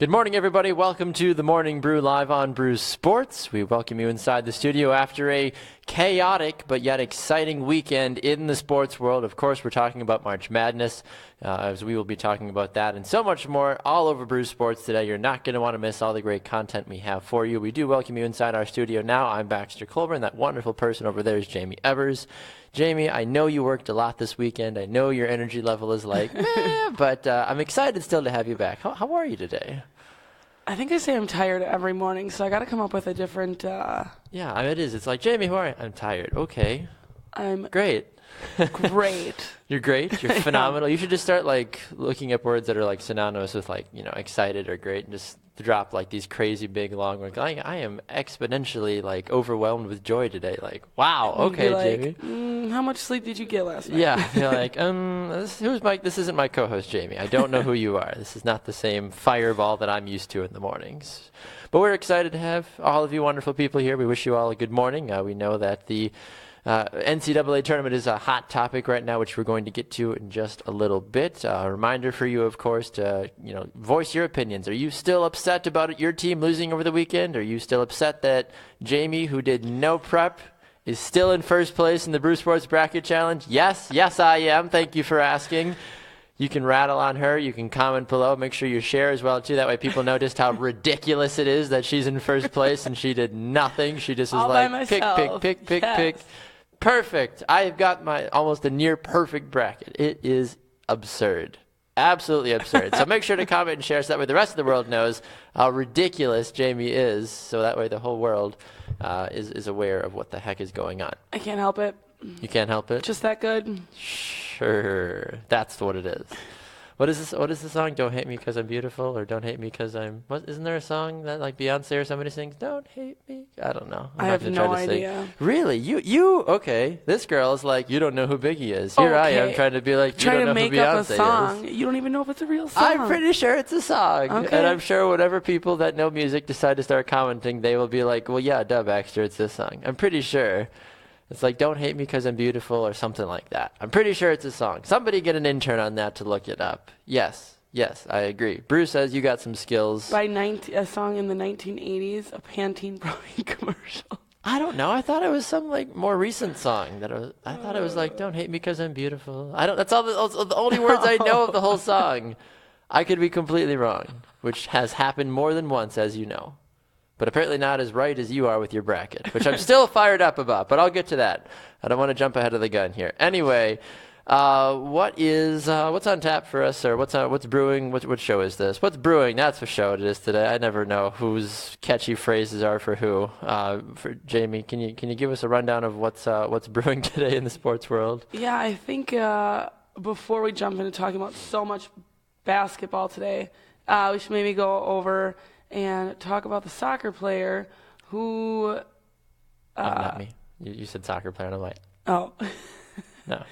Good morning, everybody. Welcome to the Morning Brew live on Brew Sports. We welcome you inside the studio after a chaotic but yet exciting weekend in the sports world. Of course, we're talking about March Madness, as we will be talking about that and so much more all over Brew Sports today. You're not going to want to miss all the great content we have for you. We do welcome you inside our studio now. I'm Baxter Colburn. That wonderful person over there is Jaymee Evers. Jaymee, I know you worked a lot this weekend. I know your energy level is like, but I'm excited still to have you back. How are you today? I think I say I'm tired every morning, so I got to come up with a different... Yeah, I mean, it is. It's like, Jaymee, who are you? I'm tired. Okay. I'm great. Great. You're great. You're phenomenal. You should just start, like, looking up words that are, like, synonymous with, like, you know, excited or great and just drop, like, these crazy big long words. I am exponentially, like, overwhelmed with joy today. Like, wow. Okay, Jaymee. How much sleep did you get last night? Yeah. You're like, this isn't my co-host, Jaymee. I don't know who you are. This is not the same fireball that I'm used to in the mornings. But we're excited to have all of you wonderful people here. We wish you all a good morning. We know that the NCAA tournament is a hot topic right now, which we're going to get to in just a little bit. A reminder for you, of course, to voice your opinions. Are you still upset about your team losing over the weekend? Are you still upset that Jaymee, who did no prep, is still in first place in the Brew Sports Bracket Challenge? Yes, I am. Thank you for asking. You can rattle on her. You can comment below. Make sure you share as well, too. That way people know just how ridiculous it is that she's in first place and she did nothing. She just was like, pick. Perfect. I've got my almost a near perfect bracket. It is absurd. Absolutely absurd. So make sure to comment and share so that way the rest of the world knows how ridiculous Jaymee is. So that way the whole world is aware of what the heck is going on. I can't help it. You can't help it? Just that good. Sure. That's what it is. What is this? What is the song? Don't hate me because I'm beautiful, or don't hate me because I'm... Isn't there a song that like Beyonce or somebody sings? Don't hate me. I don't know. I have no idea. Really? You? Okay. This girl is like, you don't know who Biggie is. Here I am trying to be like, you don't know who Beyonce is. Trying to make up a song. You don't even know if it's a real song. I'm pretty sure it's a song. Okay. And I'm sure whatever people that know music decide to start commenting, they will be like, well, yeah, duh, Baxter, it's this song. I'm pretty sure. It's like, don't hate me because I'm beautiful or something like that. I'm pretty sure it's a song. Somebody get an intern on that to look it up. Yes, I agree. Bruce says you got some skills. By a song in the 1980s, a Pantene Brownie commercial. I don't know. I thought it was some like more recent song. I thought it was like, don't hate me because I'm beautiful. That's all the only words I know of the whole song. I could be completely wrong, which has happened more than once, as you know. But apparently not as right as you are with your bracket, which I'm still fired up about, but I'll get to that. I don't want to jump ahead of the gun here. Anyway, what's on tap for us, or what's brewing? What show is this? What's brewing? That's what show it is today. I never know whose catchy phrases are for who. For Jaymee, can you give us a rundown of what's brewing today in the sports world? Yeah, I think before we jump into talking about so much basketball today, we should maybe go over and talk about the soccer player who... not me. You said soccer player, and I'm like... Oh. No.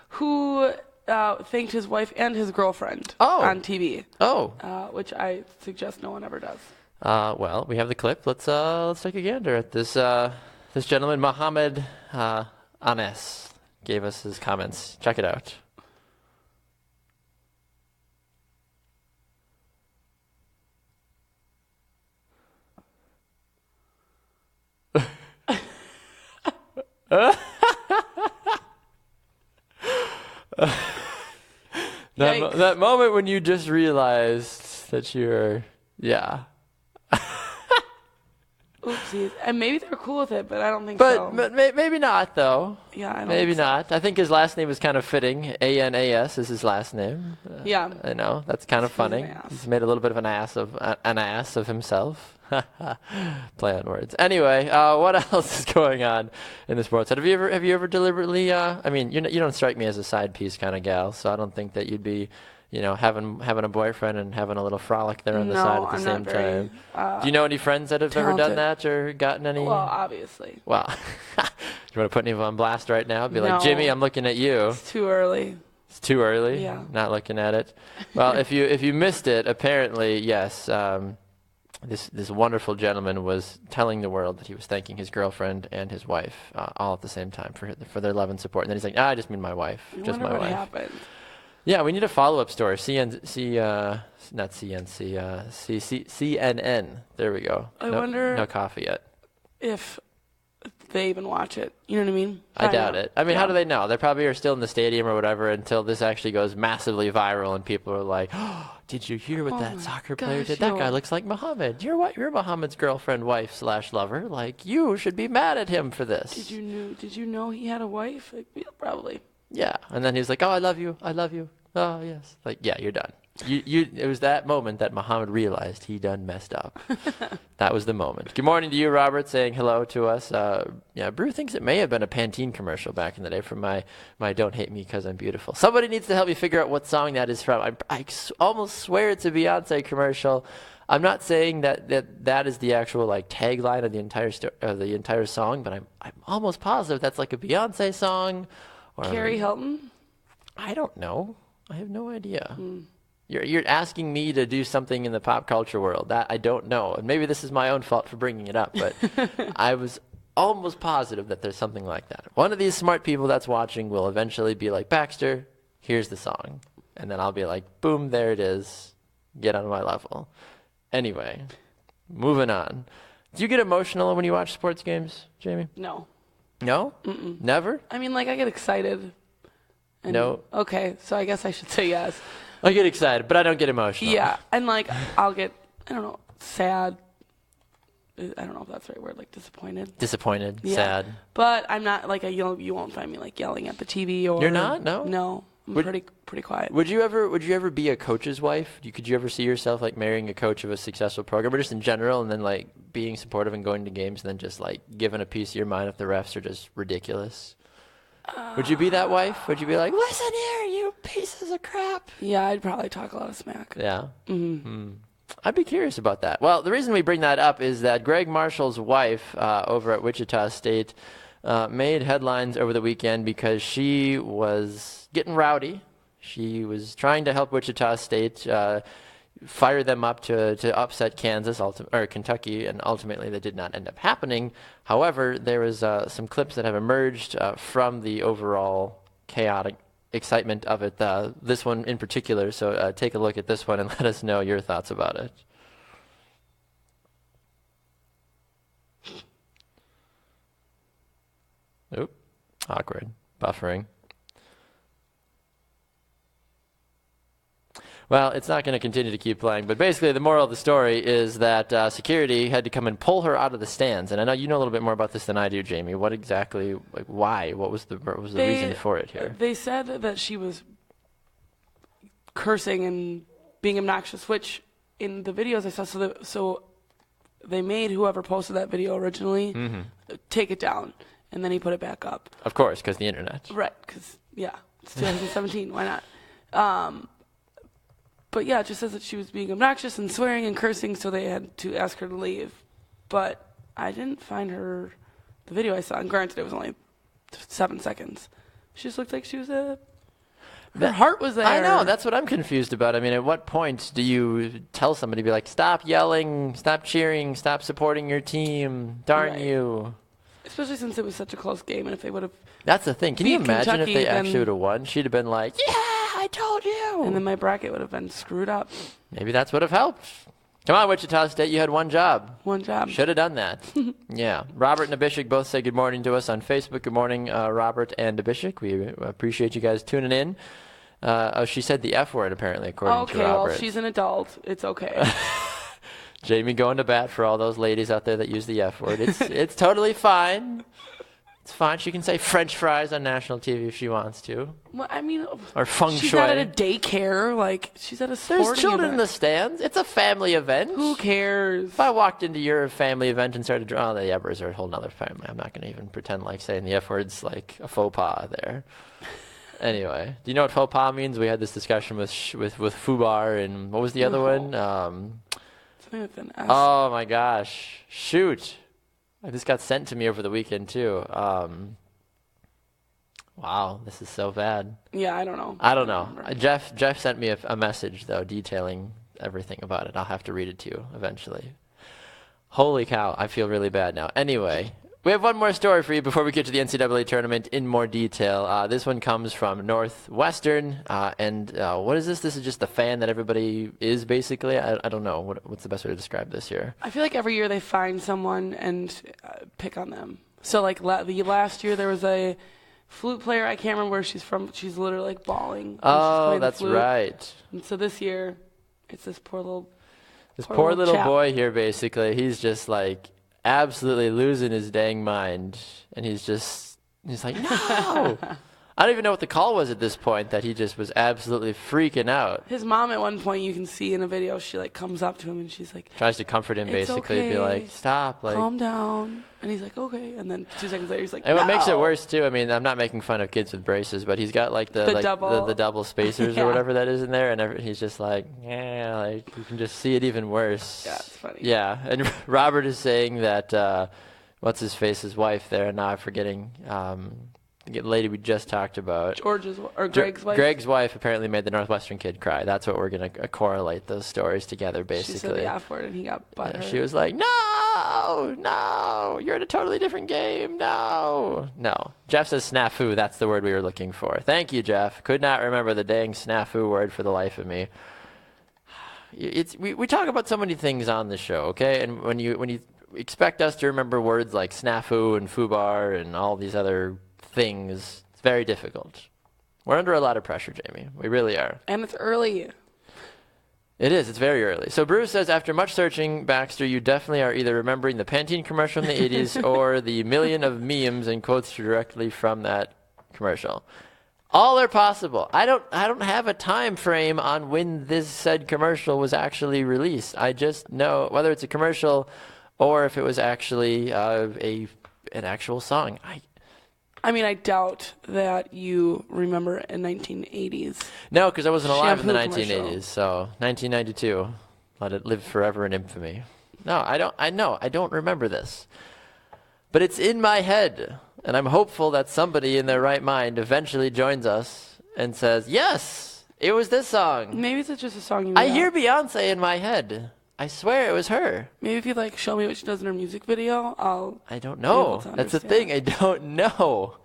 Who thanked his wife and his girlfriend on TV. Oh. Which I suggest no one ever does. Well, we have the clip. Let's take a gander at this. This gentleman, Mohammed Anes, gave us his comments. Check it out. That moment when you just realized that you're, Oopsies. And maybe they're cool with it, but I don't think so. But maybe not, though. Yeah, I don't Maybe think so. not. I think his last name is kind of fitting. Anas is his last name. Yeah. I know. That's kind of funny. An ass. He's made a little bit of an ass of himself. Play on words. Anyway, what else is going on in the sports? Have you ever deliberately? I mean, you don't strike me as a side piece kind of gal, so I don't think that you'd be, having a boyfriend and having a little frolic there on the side at the same time. Do you know any friends that have ever done that or gotten any? Well, obviously. Well, do you want to put anyone on blast right now? Be like, No. Jimmy, I'm looking at you. It's too early. It's too early. Yeah. Not looking at it. Well, if you missed it, apparently yes. This wonderful gentleman was telling the world that he was thanking his girlfriend and his wife all at the same time for their love and support. And then he's like, I just mean my wife. Just my wife. What happened? Yeah, we need a follow-up story. Not CNC, CNN. There we go. I wonder No coffee yet. if they even watch it. You know what I mean? I doubt it. I mean, how do they know? They probably are still in the stadium or whatever until this actually goes massively viral and people are like, oh, did you hear what that soccer player did? That guy looks like Muhammad. You're Muhammad's girlfriend, wife / lover. Like, you should be mad at him for this. Did you know he had a wife? Like, yeah, probably. Yeah. And then he's like, oh, I love you. I love you. Oh, yes. Like, yeah, you're done. It was that moment that Muhammad realized he done messed up. That was the moment. Good morning to you, Robert, saying hello to us. Yeah, Brew thinks it may have been a Pantene commercial back in the day from my Don't Hate Me Because I'm Beautiful. Somebody needs to help me figure out what song that is from. I almost swear it's a Beyonce commercial. I'm not saying that is the actual like tagline of the entire song, but I'm almost positive that's like a Beyonce song. Or Carrie Hilton? I don't know. I have no idea. You're asking me to do something in the pop culture world that I don't know. And maybe this is my own fault for bringing it up, but I was almost positive that there's something like that. One of these smart people that's watching will eventually be like, Baxter, here's the song. And then I'll be like, boom, there it is. Get on my level. Anyway, moving on. Do you get emotional when you watch sports games, Jamie? No. No? Mm-mm. Never? I mean, like, I get excited. No. Okay, so I guess I should say yes. I get excited, but I don't get emotional. Yeah, and like I'll get, I don't know, sad. I don't know if that's the right word, like disappointed. Disappointed, yeah. sad. But I'm not like you won't find me like yelling at the TV or. You're not? No. No, I'm pretty quiet. Would you ever be a coach's wife? Could you ever see yourself like marrying a coach of a successful program, or just in general, and then like being supportive and going to games, and then just like giving a piece of your mind if the refs are just ridiculous? Would you be that wife? Would you be like, listen here, you pieces of crap? Yeah, I'd probably talk a lot of smack. Yeah. I'd be curious about that. Well, the reason we bring that up is that Greg Marshall's wife over at Wichita State made headlines over the weekend because she was getting rowdy. She was trying to help Wichita State fire them up to upset Kansas or Kentucky, and ultimately that did not end up happening. However, there was some clips that have emerged from the overall chaotic excitement of it, this one in particular. So take a look at this one and let us know your thoughts about it. Oop, awkward, buffering. Well, it's not going to continue to keep playing, but basically the moral of the story is that security had to come and pull her out of the stands. And I know you know a little bit more about this than I do, Jamie. What exactly, like, why? What was the reason for it here? They said that she was cursing and being obnoxious, which in the videos I saw, so they made whoever posted that video originally take it down, and then he put it back up. Of course, because the internet. Right, because, yeah, it's 2017. Why not? But yeah, it just says that she was being obnoxious and swearing and cursing, so they had to ask her to leave. But I didn't find the video I saw, and granted it was only 7 seconds. She just looked like she was her heart was there. I know, that's what I'm confused about. I mean, at what point do you tell somebody, be like, stop yelling, stop cheering, stop supporting your team, darn you. Especially since it was such a close game, and if they would have... That's the thing. Can you imagine Kentucky, if they actually would have won? She'd have been like, yeah, I told you. And then my bracket would have been screwed up. Maybe that's what would have helped. Come on, Wichita State, you had one job. One job. Should have done that. Yeah. Robert and Abhishek both say good morning to us on Facebook. Good morning, Robert and Abhishek. We appreciate you guys tuning in. She said the F word, apparently, according to Robert. Okay, well, she's an adult. It's okay. Jamie going to bat for all those ladies out there that use the F word. It's totally fine. It's fine. She can say French fries on national TV if she wants to. Well, I mean, or feng shui. She's not at a daycare. Like, she's at a sporting There's children event. in the stands. It's a family event. Who cares? If I walked into your family event and started drawing the F-words are a whole nother family. I'm not going to even pretend like saying the F-word's like a faux pas there. Anyway, do you know what faux pas means? We had this discussion with Fubar, and what was the other one? Something with an S. Oh my gosh. Shoot. This got sent to me over the weekend too. Wow, this is so bad. Yeah, I don't know. I don't know. Jeff sent me a message though detailing everything about it. I'll have to read it to you eventually. Holy cow, I feel really bad now. Anyway, We have one more story for you before we get to the NCAA tournament in more detail. This one comes from Northwestern. And what is this? This is just the fan that everybody is, basically. I don't know. What's the best way to describe this here? I feel like every year they find someone and pick on them. So, like, the last year there was a flute player. I can't remember where she's from. But she's literally, like, bawling. Oh, that's right. And so this year, it's this poor little little boy here, basically. He's just, like, absolutely losing his dang mind, and he's like, no. I don't even know what the call was at this point, that he just was absolutely freaking out. His mom at one point, you can see in a video, she like comes up to him and she's like, tries to comfort him, basically, okay. Be like, stop, like, calm down. And he's like, okay. And then 2 seconds later, he's like, and what no. makes it worse too, I mean, I'm not making fun of kids with braces, but he's got like the double spacers or whatever that is in there, and he's just like, yeah, like you can just see it even worse. Yeah, it's funny. Yeah, and Robert is saying that what's his face's wife there, and now I'm forgetting the lady we just talked about. Greg's wife. Greg's wife apparently made the Northwestern kid cry. That's what we're going to correlate those stories together, basically. She said the F word and he got butthurt. She was like, no, you're in a totally different game. No. Jeff says snafu. That's the word we were looking for. Thank you, Jeff. Could not remember the dang snafu word for the life of me. We talk about so many things on the show, okay? And when you expect us to remember words like snafu and foobar and all these other things, it's very difficult. We're under a lot of pressure, Jamie. We really are. And it's early. It is. It's very early. So Brew says, after much searching, Baxter, you definitely are either remembering the Pantene commercial in the 80s or the million of memes and quotes directly from that commercial. All are possible. I don't have a time frame on when this said commercial was actually released. I just know whether it's a commercial or if it was actually an actual song. I mean, I doubt that you remember in 1980s. No, because I wasn't alive in the Shampoo 1980s. commercial. So 1992, let it live forever in infamy. No, I don't remember this. But it's in my head, and I'm hopeful that somebody in their right mind eventually joins us and says, yes, it was this song. Maybe it's just a song you I hear Beyonce in my head. I swear it was her. Maybe if you like show me what she does in her music video, I don't know. That's the thing. I don't know.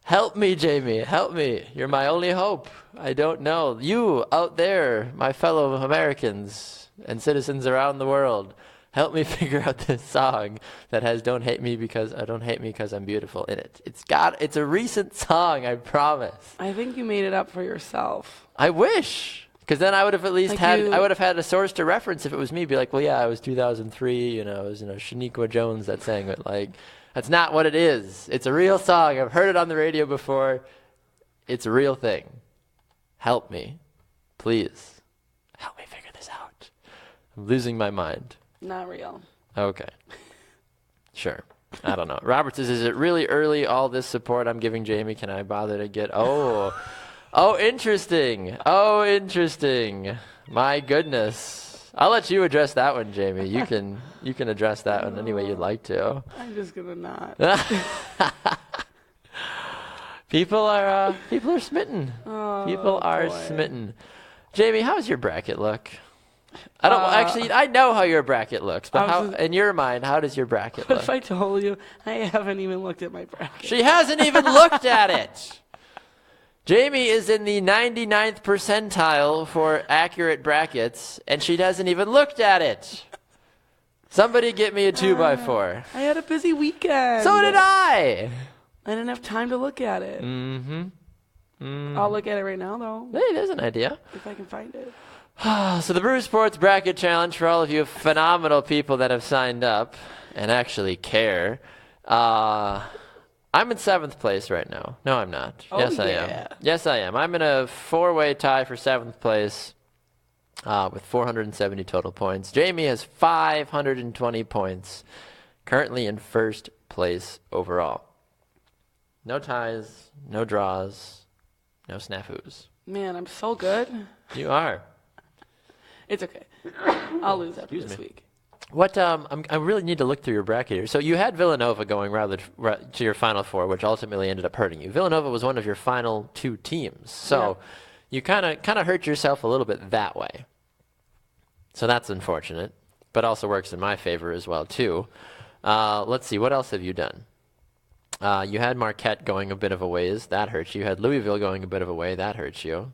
Help me, Jamie. Help me. You're my only hope. I don't know. You out there, my fellow Americans and citizens around the world, help me figure out this song that has "Don't Hate Me Because I'm Beautiful" in it. It's a recent song, I promise. I think you made it up for yourself. I wish. Because then I would have at least I would have had a source to reference if it was me. Be like, well, yeah, it was 2003, it was, Shaniqua Jones that sang it. Like, that's not what it is. It's a real song. I've heard it on the radio before. It's a real thing. Help me. Please. Help me figure this out. I'm losing my mind. Not real. Okay. Sure. I don't know. Robert says, is it really early, all this support I'm giving Jamie? Can I bother to get... Oh, interesting. My goodness. I'll let you address that one, Jamie. You can address that one any way you'd like to. I'm just gonna not. People are smitten. Oh, People are boy. smitten. Jamie, how's your bracket look? I know how your bracket looks, but in your mind, how does your bracket What look? if I told you I haven't even looked at my bracket? She hasn't even looked at it. Jamie is in the 99th percentile for accurate brackets, and she hasn't even looked at it. Somebody get me a 2x4. I had a busy weekend. So did I. I didn't have time to look at it. I'll look at it right now, though, Hey, there's an idea. if I can find it. So the Brew Sports Bracket Challenge, for all of you phenomenal people that have signed up and actually care. I'm in 7th place right now. No, I'm not. Oh, Yes, I yeah. am. Yes, I am. I'm in a 4-way tie for 7th place with 470 total points. Jamie has 520 points, currently in 1st place overall. No ties, no draws, no snafus. Man, I'm so good. You are. It's okay. I'll lose after this week. What I really need to look through your bracket here. So you had Villanova going rather to your Final Four, which ultimately ended up hurting you. Villanova was one of your final 2 teams, so you kind of hurt yourself a little bit that way. So that's unfortunate, but also works in my favor as well too. Let's see, what else have you done? You had Marquette going a bit of a ways. That hurts you. You had Louisville going a bit of a way. That hurts you.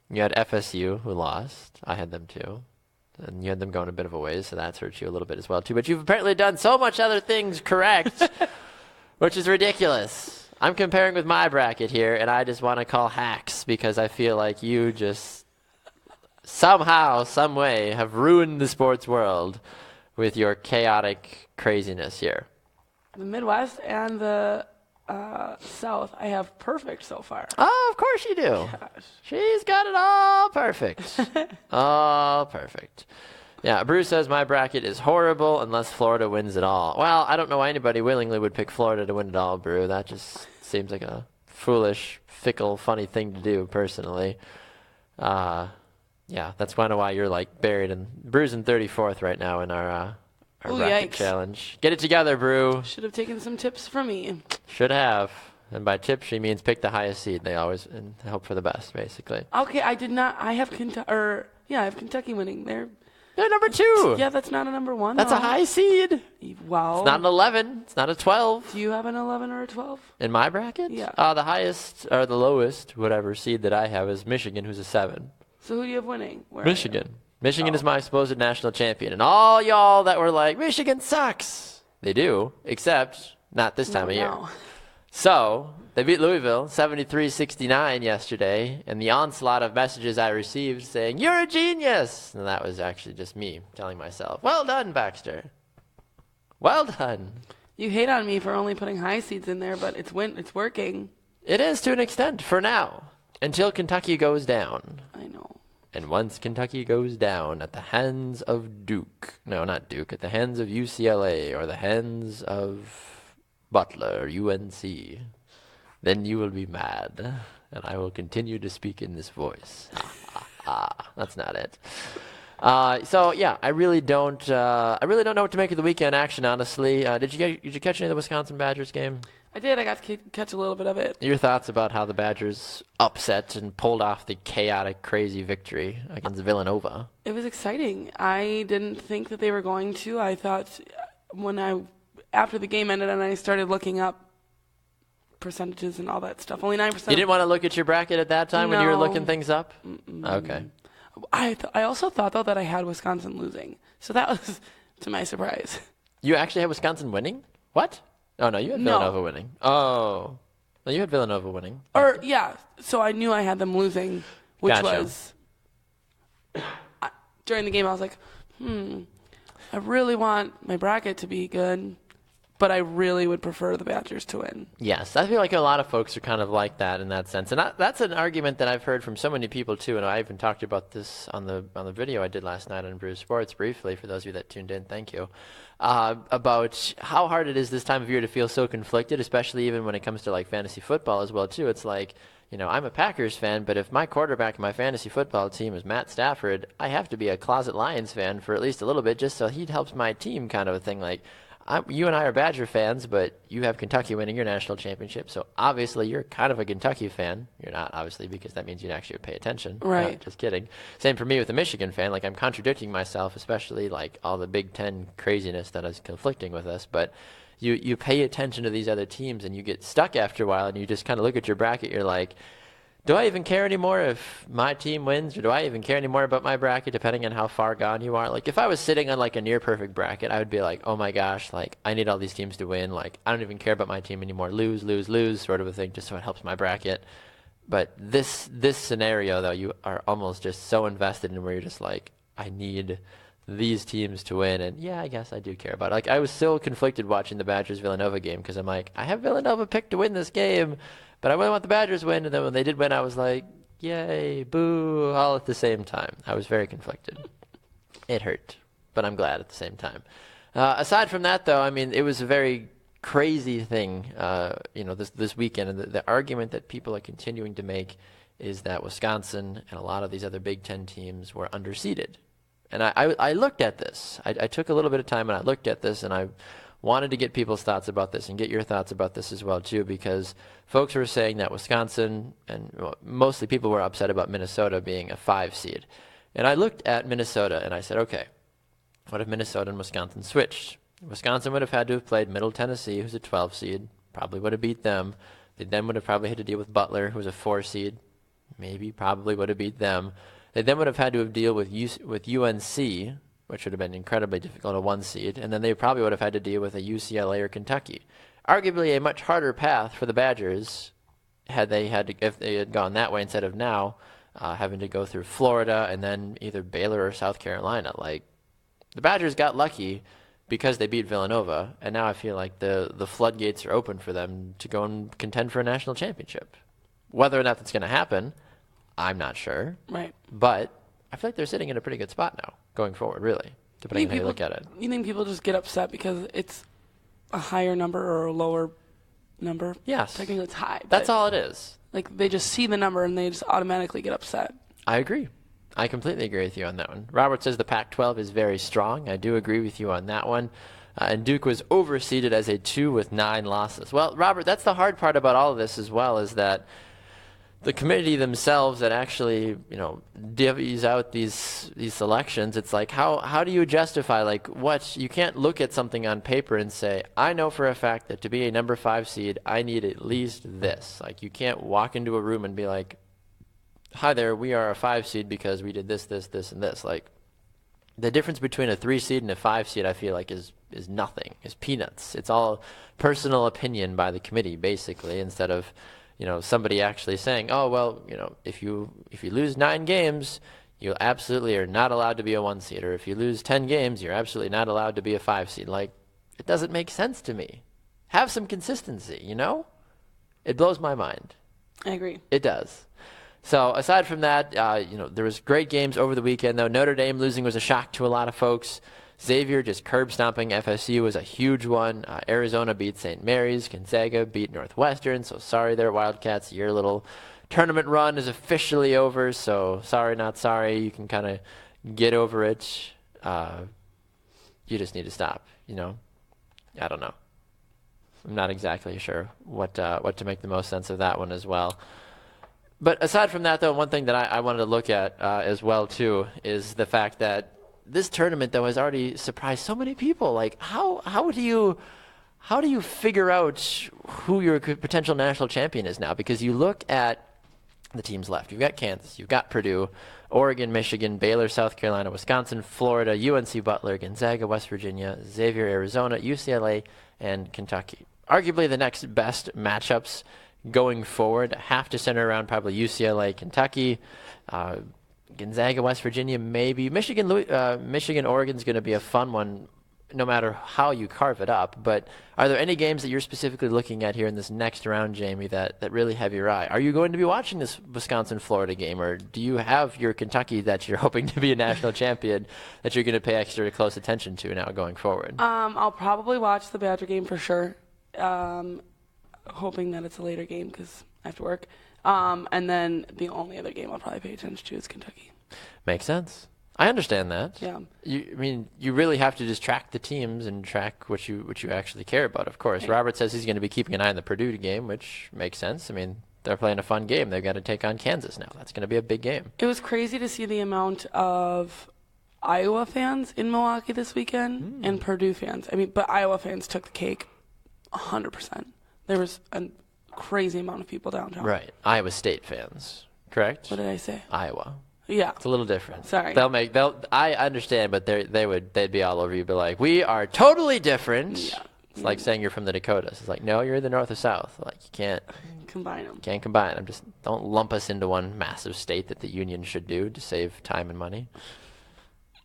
You had FSU, who lost. I had them too. And you had them going a bit of a ways, so that's hurt you a little bit as well too. But you've apparently done so much other things correct, which is ridiculous. I'm comparing with my bracket here, and I just want to call hacks because I feel like you just somehow, some way, have ruined the sports world with your chaotic craziness here. The Midwest and the South, I have perfect so far. Oh, of course you do. Gosh. She's got it all perfect. All perfect. Yeah, Brew says my bracket is horrible unless Florida wins it all. Well, I don't know why anybody willingly would pick Florida to win it all, Brew. That just seems like a foolish, fickle, funny thing to do, personally. Yeah, that's kind of why you're like buried in Brew's in 34th right now in our bracket challenge. Get it together, Brew. Should have taken some tips from me. Should have. And by tips, she means pick the highest seed. They always and hope for the best, basically. Okay, I did not. I have I have Kentucky winning. They're number 2. Yeah, that's not a number 1. That's a high seed. Well, It's not an 11. It's not a 12. Do you have an 11 or a 12? In my bracket? Yeah. The highest or the lowest, whatever seed that I have is Michigan, who's a 7. So who do you have winning? Where Michigan. Michigan is my supposed national champion. And all y'all that were like, Michigan sucks. They do, except not this time of year. No. So they beat Louisville 73-69 yesterday, and the onslaught of messages I received saying, "You're a genius!" And that was actually just me telling myself, "Well done, Baxter. Well done." You hate on me for only putting high seeds in there, but it's working. It is to an extent for now, until Kentucky goes down. I know. And once Kentucky goes down at the hands of Duke, no, not Duke, at the hands of UCLA or the hands of Butler, UNC, then you will be mad, and I will continue to speak in this voice. That's not it. So yeah, I really don't know what to make of the weekend action. Honestly, did you catch any of the Wisconsin Badgers game? I did. I got to catch a little bit of it. Your thoughts about how the Badgers upset and pulled off the chaotic, crazy victory against Villanova? It was exciting. I didn't think that they were going to. I thought after the game ended and I started looking up percentages and all that stuff, only 9%. You didn't want to look at your bracket at that time when you were No. looking things up? Mm-mm. Okay. I also thought, though, that I had Wisconsin losing. So that was to my surprise. You actually had Wisconsin winning? What? Oh, no, you had No. Villanova winning. Oh. No, you had Villanova winning. Or, yeah, so I knew I had them losing, which Gotcha. was, during the game, I was like, I really want my bracket to be good, but I really would prefer the Badgers to win. Yes, I feel like a lot of folks are kind of like that in that sense. And that's an argument that I've heard from so many people, too. And I even talked about this on the video I did last night on Brew Sports briefly, for those of you that tuned in. Thank you. About how hard it is this time of year to feel so conflicted, especially even when it comes to like fantasy football as well, too. It's like, you know, I'm a Packers fan, but if my quarterback in my fantasy football team is Matt Stafford, I have to be a closet Lions fan for at least a little bit just so he helps my team, kind of a thing. Like, you and I are Badger fans, but you have Kentucky winning your national championship, so obviously you're kind of a Kentucky fan. You're not, obviously, because that means you'd actually pay attention. Right. Just kidding. Same for me with a Michigan fan. Like, I'm contradicting myself, especially like all the Big Ten craziness that is conflicting with us, but you pay attention to these other teams and you get stuck after a while and you just kind of look at your bracket. You're like, do I even care anymore if my team wins, or do I even care anymore about my bracket, depending on how far gone you are? Like, if I was sitting on like a near perfect bracket, I would be like, oh my gosh, like I need all these teams to win. Like, I don't even care about my team anymore. Lose, lose, lose, sort of a thing, just so it helps my bracket. But this scenario, though, you are almost just so invested in where you're just like, I need these teams to win. And yeah, I guess I do care about it. Like, I was so conflicted watching the Badgers-Villanova game because I'm like, I have Villanova picked to win this game, but I really want the Badgers to win. And then when they did win, I was like, yay, boo, all at the same time. I was very conflicted. It hurt, but I'm glad at the same time. Aside from that, though, I mean, it was a very crazy thing, this weekend. And the argument that people are continuing to make is that Wisconsin and a lot of these other Big Ten teams were underseeded. And I looked at this. I took a little bit of time and I looked at this, and I wanted to get people's thoughts about this and get your thoughts about this as well, too, because folks were saying that Wisconsin, and mostly people were upset about Minnesota being a 5 seed. And I looked at Minnesota and I said, okay, what if Minnesota and Wisconsin switched? Wisconsin would have had to have played Middle Tennessee, who's a 12 seed, probably would have beat them. They then would have probably had to deal with Butler, who was a 4 seed. Maybe, probably would have beat them. They then would have had to have deal with UNC, which would have been incredibly difficult, a 1 seed. And then they probably would have had to deal with a UCLA or Kentucky. Arguably a much harder path for the Badgers if they had gone that way instead of now having to go through Florida and then either Baylor or South Carolina. Like, the Badgers got lucky because they beat Villanova, and now I feel like the floodgates are open for them to go and contend for a national championship. Whether or not that's going to happen, I'm not sure. Right. But I feel like they're sitting in a pretty good spot now, going forward, really, depending on how you look at it. You think people just get upset because it's a higher number or a lower number? Yes. Technically it's high. That's all it is. Like, they just see the number and they just automatically get upset. I agree. I completely agree with you on that one. Robert says the Pac-12 is very strong. I do agree with you on that one. And Duke was overseeded as a 2 with 9 losses. Well, Robert, that's the hard part about all of this as well, is that the committee themselves that actually, divvies out these selections, it's like, how do you justify, like, what? You can't look at something on paper and say, I know for a fact that to be a number 5 seed, I need at least this. Like, you can't walk into a room and be like, hi there, we are a 5 seed because we did this, this, this, and this. Like, the difference between a 3 seed and a 5 seed, I feel like, is nothing, is peanuts. It's all personal opinion by the committee, basically, instead of somebody actually saying, oh, well, if you lose 9 games, you absolutely are not allowed to be a 1 seed. Or if you lose 10 games, you're absolutely not allowed to be a 5 seed. Like, it doesn't make sense to me. Have some consistency, It blows my mind. I agree. It does. So aside from that, there was great games over the weekend, though. Notre Dame losing was a shock to a lot of folks. Xavier just curb stomping FSU was a huge one. Arizona beat St. Mary's. Gonzaga beat Northwestern. So sorry there, Wildcats. Your little tournament run is officially over. So sorry, not sorry. You can kind of get over it. You just need to stop. I don't know. I'm not exactly sure what to make the most sense of that one as well. But aside from that, though, one thing that I wanted to look at as well, too, is the fact that this tournament, though, has already surprised so many people. Like, how do you figure out who your potential national champion is now? Because you look at the teams left. You've got Kansas, you've got Purdue, Oregon, Michigan, Baylor, South Carolina, Wisconsin, Florida, UNC Butler, Gonzaga, West Virginia, Xavier, Arizona, UCLA, and Kentucky. Arguably the next best matchups going forward have to center around probably UCLA, Kentucky, Gonzaga, West Virginia, maybe. Michigan, Oregon's going to be a fun one no matter how you carve it up. But are there any games that you're specifically looking at here in this next round, Jamie, that really have your eye? Are you going to be watching this Wisconsin-Florida game, or do you have your Kentucky that you're hoping to be a national champion that you're going to pay extra close attention to now going forward? I'll probably watch the Badger game for sure, hoping that it's a later game because I have to work. And then the only other game I'll probably pay attention to is Kentucky. Makes sense. I understand that. Yeah. You really have to just track the teams and track what you actually care about, of course. Right. Robert says he's going to be keeping an eye on the Purdue game, which makes sense. I mean, they're playing a fun game. They've got to take on Kansas now. That's going to be a big game. It was crazy to see the amount of Iowa fans in Milwaukee this weekend and Purdue fans. But Iowa fans took the cake 100%. There was a crazy amount of people downtown. Right. Iowa State fans, correct? What did I say? Iowa. Yeah. It's a little different. Sorry. I understand, but they'd be all over you, be like, we are totally different. Yeah. It's like saying you're from the Dakotas. It's like, no, you're the North or South. Like, you can't combine them. Can't combine them. Just don't lump us into one massive state that the union should do to save time and money.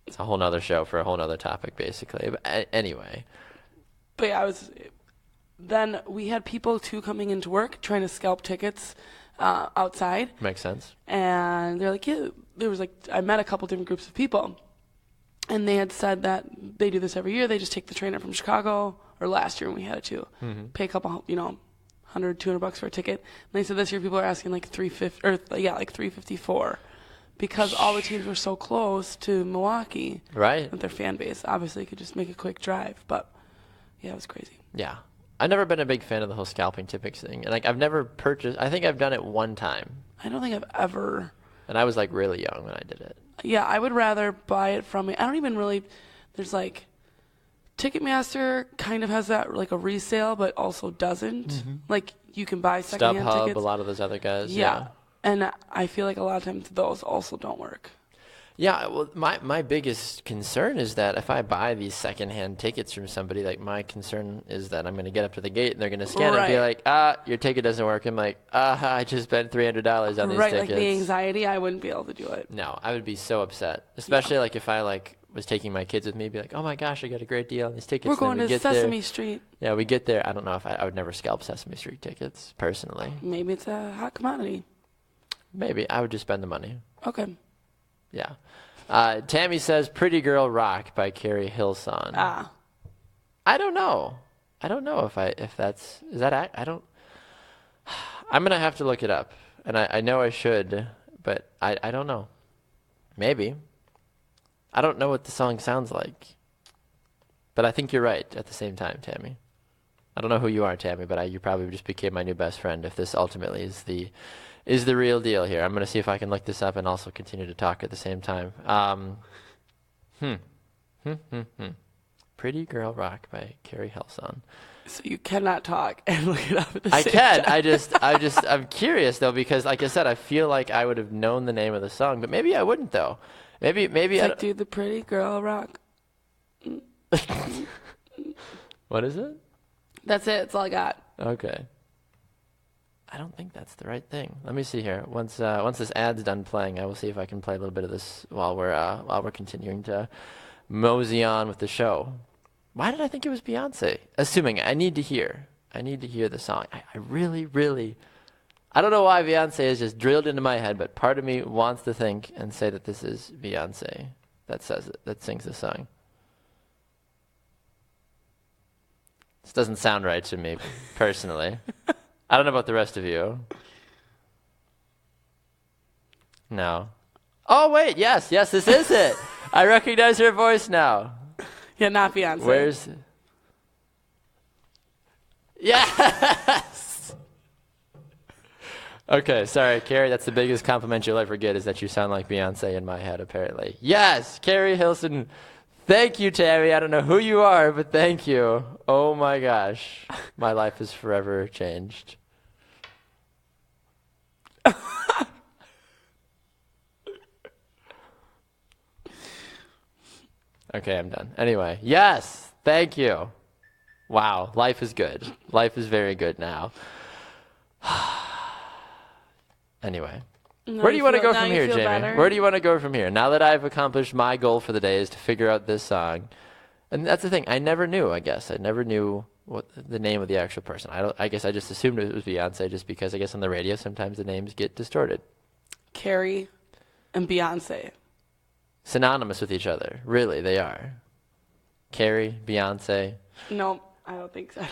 It's a whole nother show for a whole nother topic, basically. But anyway. But yeah, then we had people too coming into work trying to scalp tickets outside. Makes sense. And they're like, yeah, I met a couple different groups of people. And they had said that they do this every year. They just take the train up from Chicago, or last year when we had it too. Mm-hmm. Pay a couple, $100, $200 for a ticket. And they said this year people are asking like $354, because all the teams were so close to Milwaukee. Right. With their fan base, obviously you could just make a quick drive. But yeah, it was crazy. Yeah. I've never been a big fan of the whole scalping tickets thing. And I've never purchased. I think I've done it one time. I don't think I've ever. And I was really young when I did it. Yeah, I would rather buy it from. I don't even really. There's Ticketmaster kind of has that like a resale, but also doesn't. Like you can buy secondhand StubHub, tickets. a lot of those other guys. Yeah. And I feel like a lot of times those also don't work. Yeah, well, my biggest concern is that if I buy these secondhand tickets from somebody, like my concern is that I'm going to get up to the gate and they're going to scan it and be like, your ticket doesn't work. I'm like, I just spent $300 on these tickets. Like the anxiety, I wouldn't be able to do it. No, I would be so upset, especially like if I like was taking my kids with me, be like, oh my gosh, I got a great deal on these tickets. We're going to Sesame Street. Yeah, we get there. I don't know if I would never scalp Sesame Street tickets personally. Maybe it's a hot commodity. Maybe I would just spend the money. Okay. Yeah. Tammy says Pretty Girl Rock by Carrie Hillson. I don't know. I don't know if that's, is that, I don't, I'm going to have to look it up. And I know I should, but I don't know. Maybe. I don't know what the song sounds like. But I think you're right at the same time, Tammy. I don't know who you are, Tammy, but you probably just became my new best friend if this ultimately is the real deal here. I'm going to see if I can look this up and also continue to talk at the same time. Pretty Girl Rock by Carrie Hillson. So you cannot talk and look it up at the same time. I can. I'm curious though, because like I said, I feel like I would have known the name of the song, but maybe I wouldn't though. Maybe it's like, do the Pretty Girl Rock. What is it? That's it. That's all I got. Okay. I don't think that's the right thing. Let me see here. Once this ad's done playing, I will see if I can play a little bit of this while we're continuing to mosey on with the show. Why did I think it was Beyonce? Assuming I need to hear the song. I really, really, I don't know why Beyonce is just drilled into my head, but part of me wants to think and say that this is Beyonce that says it, that sings this song. This doesn't sound right to me personally. I don't know about the rest of you. No. Oh, wait. Yes, this is it. I recognize her voice now. Yeah, not Beyonce. Where's... Yes! Okay, sorry, Carrie. That's the biggest compliment you'll ever get is that you sound like Beyonce in my head, apparently. Yes, Carrie Hillson. Thank you, Tammy. I don't know who you are, but thank you. Oh, my gosh. My life is forever changed. Okay, I'm done. Anyway, yes, thank you. Wow, life is good. Life is very good now. Anyway, where do you want to go from here, Jamie? Better. Where do you want to go from here? Now that I've accomplished my goal for the day is to figure out this song. And that's the thing. I never knew, I guess. I never knew what the name of the actual person. I guess I just assumed it was Beyonce just because I guess on the radio sometimes the names get distorted. Carrie and Beyonce. Synonymous with each other. Really, they are. Carrie, Beyonce. Nope, I don't think so.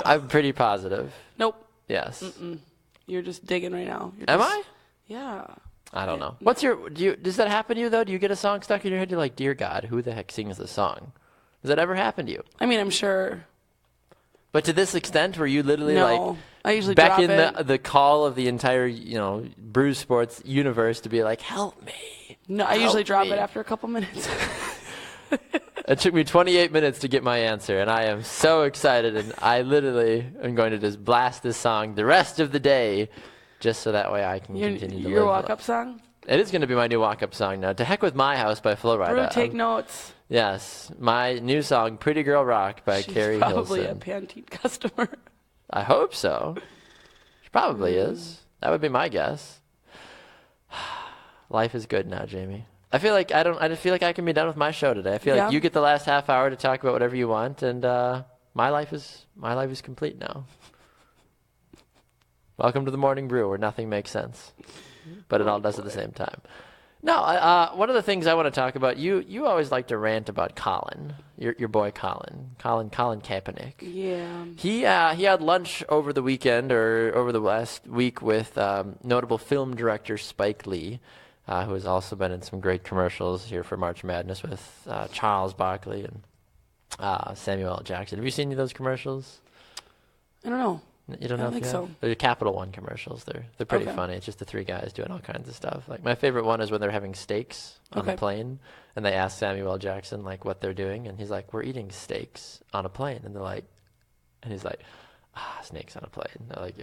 I'm pretty positive. Nope. Yes. Mm-mm. You're just digging right now. Am I? Yeah. I don't know. Does that happen to you though? Do you get a song stuck in your head? You're like, dear God, who the heck sings this song? Does that ever happen to you? I mean, I'm sure. But to this extent, where you literally I usually back drop in it. the call of the entire Brew Sports universe to be like, help me. No, I usually drop it after a couple minutes. It took me 28 minutes to get my answer, and I am so excited, and I literally am going to just blast this song the rest of the day, just so that way I can continue to live. Your walk-up song? It is going to be my new walk-up song now. To Heck With My House by Flo Rida. Brew, take notes. Yes, my new song, Pretty Girl Rock by Carrie Hillson. She's probably a Pantene customer. I hope so. She probably is. That would be my guess. Life is good now, Jamie. I feel like I just feel like I can be done with my show today. I feel like you get the last half hour to talk about whatever you want, and my life is complete now. Welcome to the Morning Brew, where nothing makes sense, but it all does at the same time. No, one of the things I want to talk about, you always like to rant about Colin, your boy Colin Kaepernick. Yeah. He had lunch over the weekend or over the last week with notable film director Spike Lee, who has also been in some great commercials here for March Madness with Charles Barkley and Samuel L. Jackson. Have you seen any of those commercials? I don't know. You don't I know don't if think you so. have? They're Capital One commercials. They're pretty Okay. funny. It's just the three guys doing all kinds of stuff. Like my favorite one is when they're having steaks on a Okay. plane, and they ask Samuel L. Jackson like what they're doing, and he's like, "We're eating steaks on a plane," and they're like, and he's like, snakes on a plane. Like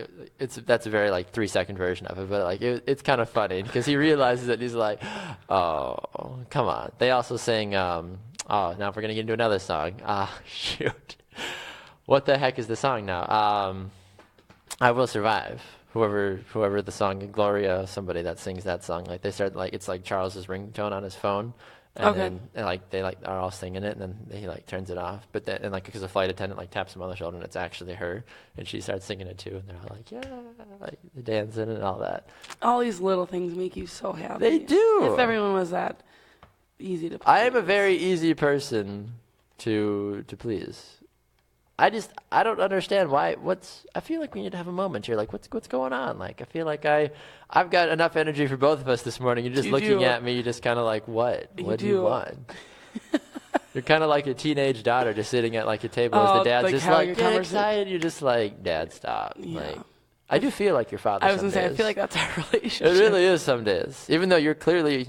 that's a very like 3-second version of it, but like it's kind of funny because he realizes that he's like, oh, come on. They also sing, now if we're gonna get into another song, shoot, what the heck is the song now? I Will Survive. Whoever the song, Gloria, somebody that sings that song, like they start like it's like Charles's ringtone on his phone. And Okay. then they are all singing it, and then he like turns it off. But then and like because the flight attendant like taps him on the shoulder, and it's actually her, and she starts singing it too, and they're all like, yeah, like dancing and all that. All these little things make you so happy. They do. If everyone was that easy to please. I am a very easy person to please. I don't understand why. I feel like we need to have a moment here. Like, what's going on? Like, I feel like I've got enough energy for both of us this morning. You're just You looking do. at me, you just kind of like, what? What do you do. want? You're kind of like a teenage daughter just sitting at like a table as the dad's like just having like, a get conversation. excited. You're just like, Dad, stop. Yeah. Like, I do feel like your father. I was some gonna say, I days. feel like that's our relationship. It really is some days. Even though you're clearly,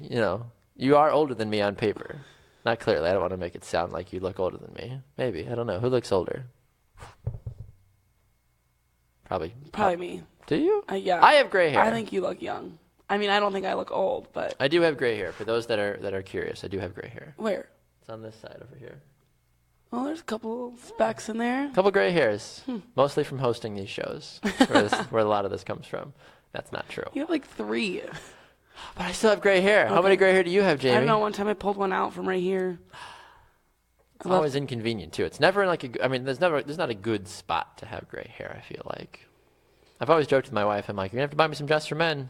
you are older than me on paper. Not clearly. I don't want to make it sound like you look older than me. Maybe. I don't know. Who looks older? Probably me. Do you? Yeah. I have gray hair. I think you look young. I mean, I don't think I look old, but I do have gray hair. For those that are curious, I do have gray hair. where? It's on this side over here. Well, there's a couple specks in there. A couple gray hairs, mostly from hosting these shows, where a lot of this comes from. That's not true. You have like 3. But I still have gray hair. How Okay. many gray hair do you have, Jamie? I don't know. One time I pulled one out from right here. It's always inconvenient too. It's never like there's not a good spot to have gray hair. I feel like I've always joked with my wife. I'm like, you're gonna have to buy me some Just for Men.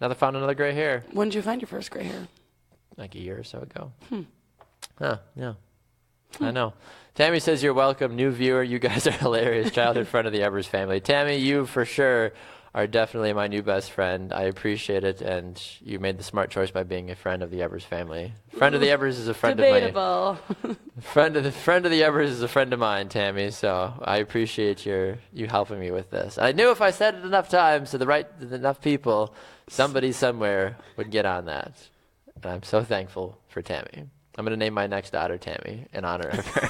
Now they found another gray hair. When did you find your first gray hair? Like a year or so ago. Huh, yeah. I know. Tammy says you're welcome. New viewer, you guys are hilarious. Childhood friend of the Evers family. Tammy, you for sure are definitely my new best friend. I appreciate it, and you made the smart choice by being a friend of the Evers family. Friend of the Evers is a friend of Debatable. friend of the Evers is a friend of mine, Tammy. So I appreciate you helping me with this. I knew if I said it enough times to enough people, somebody somewhere would get on that. And I'm so thankful for Tammy. I'm going to name my next daughter Tammy in honor of her.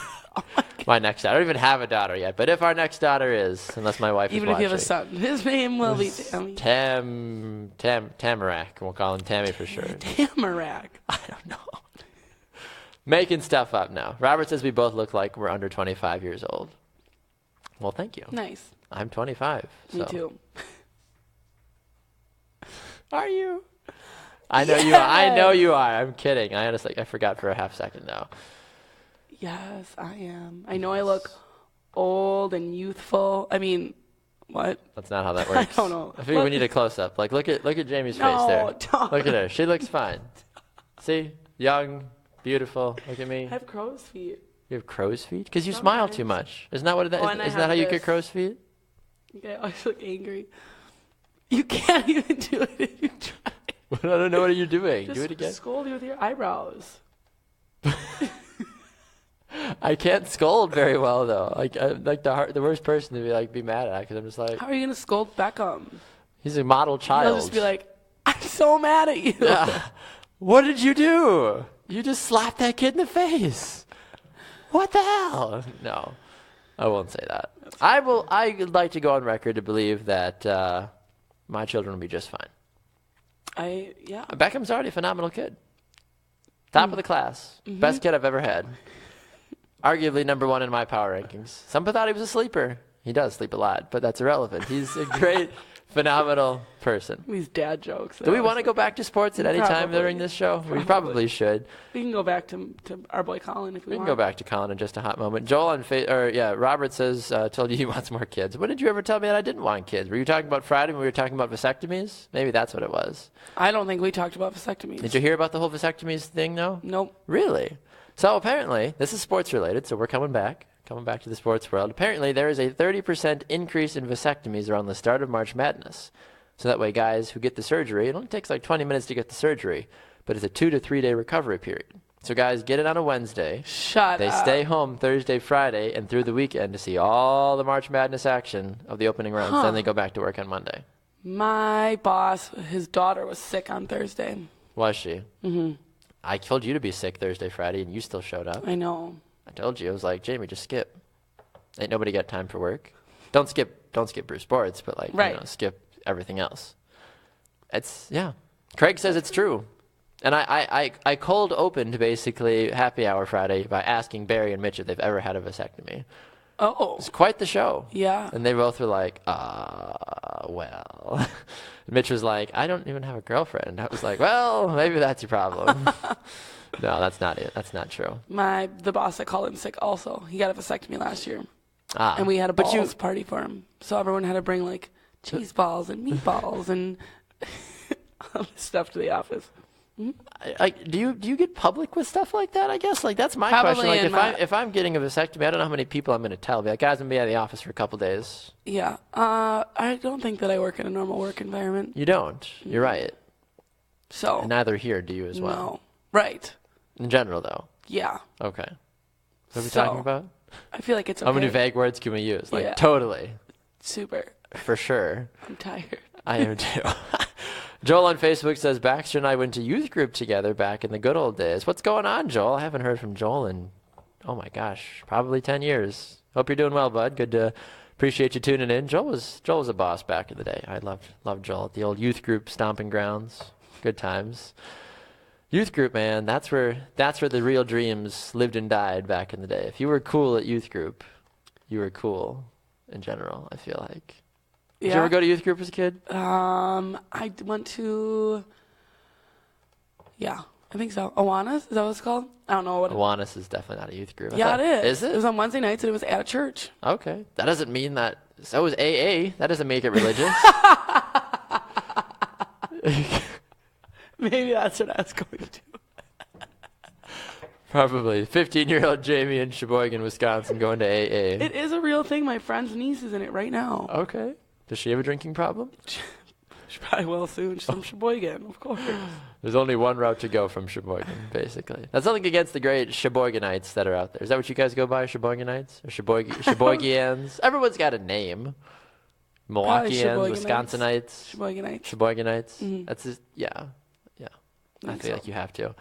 My next daughter. I don't even have a daughter yet, but if our next daughter is, unless my wife Even is if you have a watching, son, his name will be Tammy. Tamarack. We'll call him Tammy for sure. Tamarack. I don't know. Making stuff up now. Robert says we both look like we're under 25 years old. Well, thank you. Nice. I'm 25. Me so. too. Are you? I know you are. I know you are. I'm kidding. I forgot for a half second now. Yes, I am. I know I look old and youthful. I mean, what? That's not how that works. I don't know. I think we need a close up. Like look at Jamie's face there. Don't. Look at her. She looks fine. See? Young, beautiful. Look at me. I have crow's feet. You have crow's feet? Because you smile too much. Isn't that what that is? And I Isn't that have how you this. get crow's feet? Okay, I always look angry. You can't even do it if you try. I don't know what are you doing. Just Do it again. scold you with your eyebrows. I can't scold very well though. I'm like the worst person to be mad at because I'm just like How are you gonna scold Beckham? he's a model child. He'll just be like, I'm so mad at you. What did you do? You just slapped that kid in the face. What the hell? No, I won't say that. I would like to go on record to believe that my children will be just fine. Yeah. Beckham's already a phenomenal kid. Top of the class. Best kid I've ever had. Arguably number 1 in my power rankings. Some people thought he was a sleeper. He does sleep a lot, but that's irrelevant. He's a great, phenomenal person. These dad jokes. Do we want to go back to sports at any time Probably. during this show? We probably should. We can go back to our boy Colin if we We can want. go back to Colin in just a hot moment. Joel on Robert says, told you he wants more kids. When did you ever tell me that I didn't want kids? Were you talking about Friday when we were talking about vasectomies? Maybe that's what it was. I don't think we talked about vasectomies. Did you hear about the whole vasectomies thing, though? Nope. Really? So apparently, this is sports related, so we're coming back to the sports world. Apparently, there is a 30% increase in vasectomies around the start of March Madness. So that way, guys who get the surgery, it only takes like 20 minutes to get the surgery, but it's a 2 to 3 day recovery period. So, guys, get it on a Wednesday. Shut They up. stay home Thursday, Friday, and through the weekend to see all the March Madness action of the opening rounds. Then they go back to work on Monday. My boss, his daughter was sick on Thursday. Was she? Mm-hmm. I told you to be sick Thursday, Friday, and you still showed up. I know. I told you. I was like, Jaymee, just skip. Ain't nobody got time for work. Don't skip Brew Sports, but skip everything else. Craig says it's true. And I cold opened basically Happy Hour Friday by asking Barry and Mitch if they've ever had a vasectomy. Oh. It's quite the show. Yeah. And they both were like, well. Mitch was like, I don't even have a girlfriend. I was like, well, maybe that's your problem. No, that's not it. That's not true. The boss that called in sick also. He got a vasectomy last year. And we had a balls party for him. So everyone had to bring like cheese balls and meatballs and all this stuff to the office. Do you get public with stuff like that? I guess that's my Probably question. Like if I'm getting a vasectomy, I don't know how many people I'm going to tell. Be like, guys, I'm gonna be out of the office for a couple days. Yeah. I don't think that I work in a normal work environment. You don't. You're right. So. And neither here do you as well. No. Right. In general, though. Yeah. Okay. What are we talking about? I feel like it's okay. How many vague words can we use? Yeah. Totally. Super. For sure. I'm tired. I am too. Joel on Facebook says, Baxter and I went to youth group together back in the good old days. What's going on, Joel? I haven't heard from Joel in, oh my gosh, probably 10 years. Hope you're doing well, bud. Good to appreciate you tuning in. Joel was a boss back in the day. I loved Joel at the old youth group stomping grounds. Good times. Youth group, man, that's where the real dreams lived and died back in the day. If you were cool at youth group, you were cool in general, I feel like. Did you ever go to youth group as a kid? I went to, I think so. Awanas, is that what it's called? I don't know what. Awanas is definitely not a youth group. Yeah, it is. Is it? It was on Wednesday nights and it was at a church. Okay. That doesn't mean that. So is AA. That doesn't make it religious. Maybe that's what I was going to. Probably. 15-year-old Jaymee in Sheboygan, Wisconsin, going to AA. It is a real thing. My friend's niece is in it right now. Okay. Does she have a drinking problem? She probably will soon. She's from Sheboygan, of course. There's only one route to go from Sheboygan, basically. That's nothing against the great Sheboyganites that are out there. Is that what you guys go by, Sheboyganites? Or Sheboygians? Everyone's got a name. Milwaukeeans, Wisconsinites. Sheboyganites. Mm-hmm. That's just, yeah. I feel like you have to.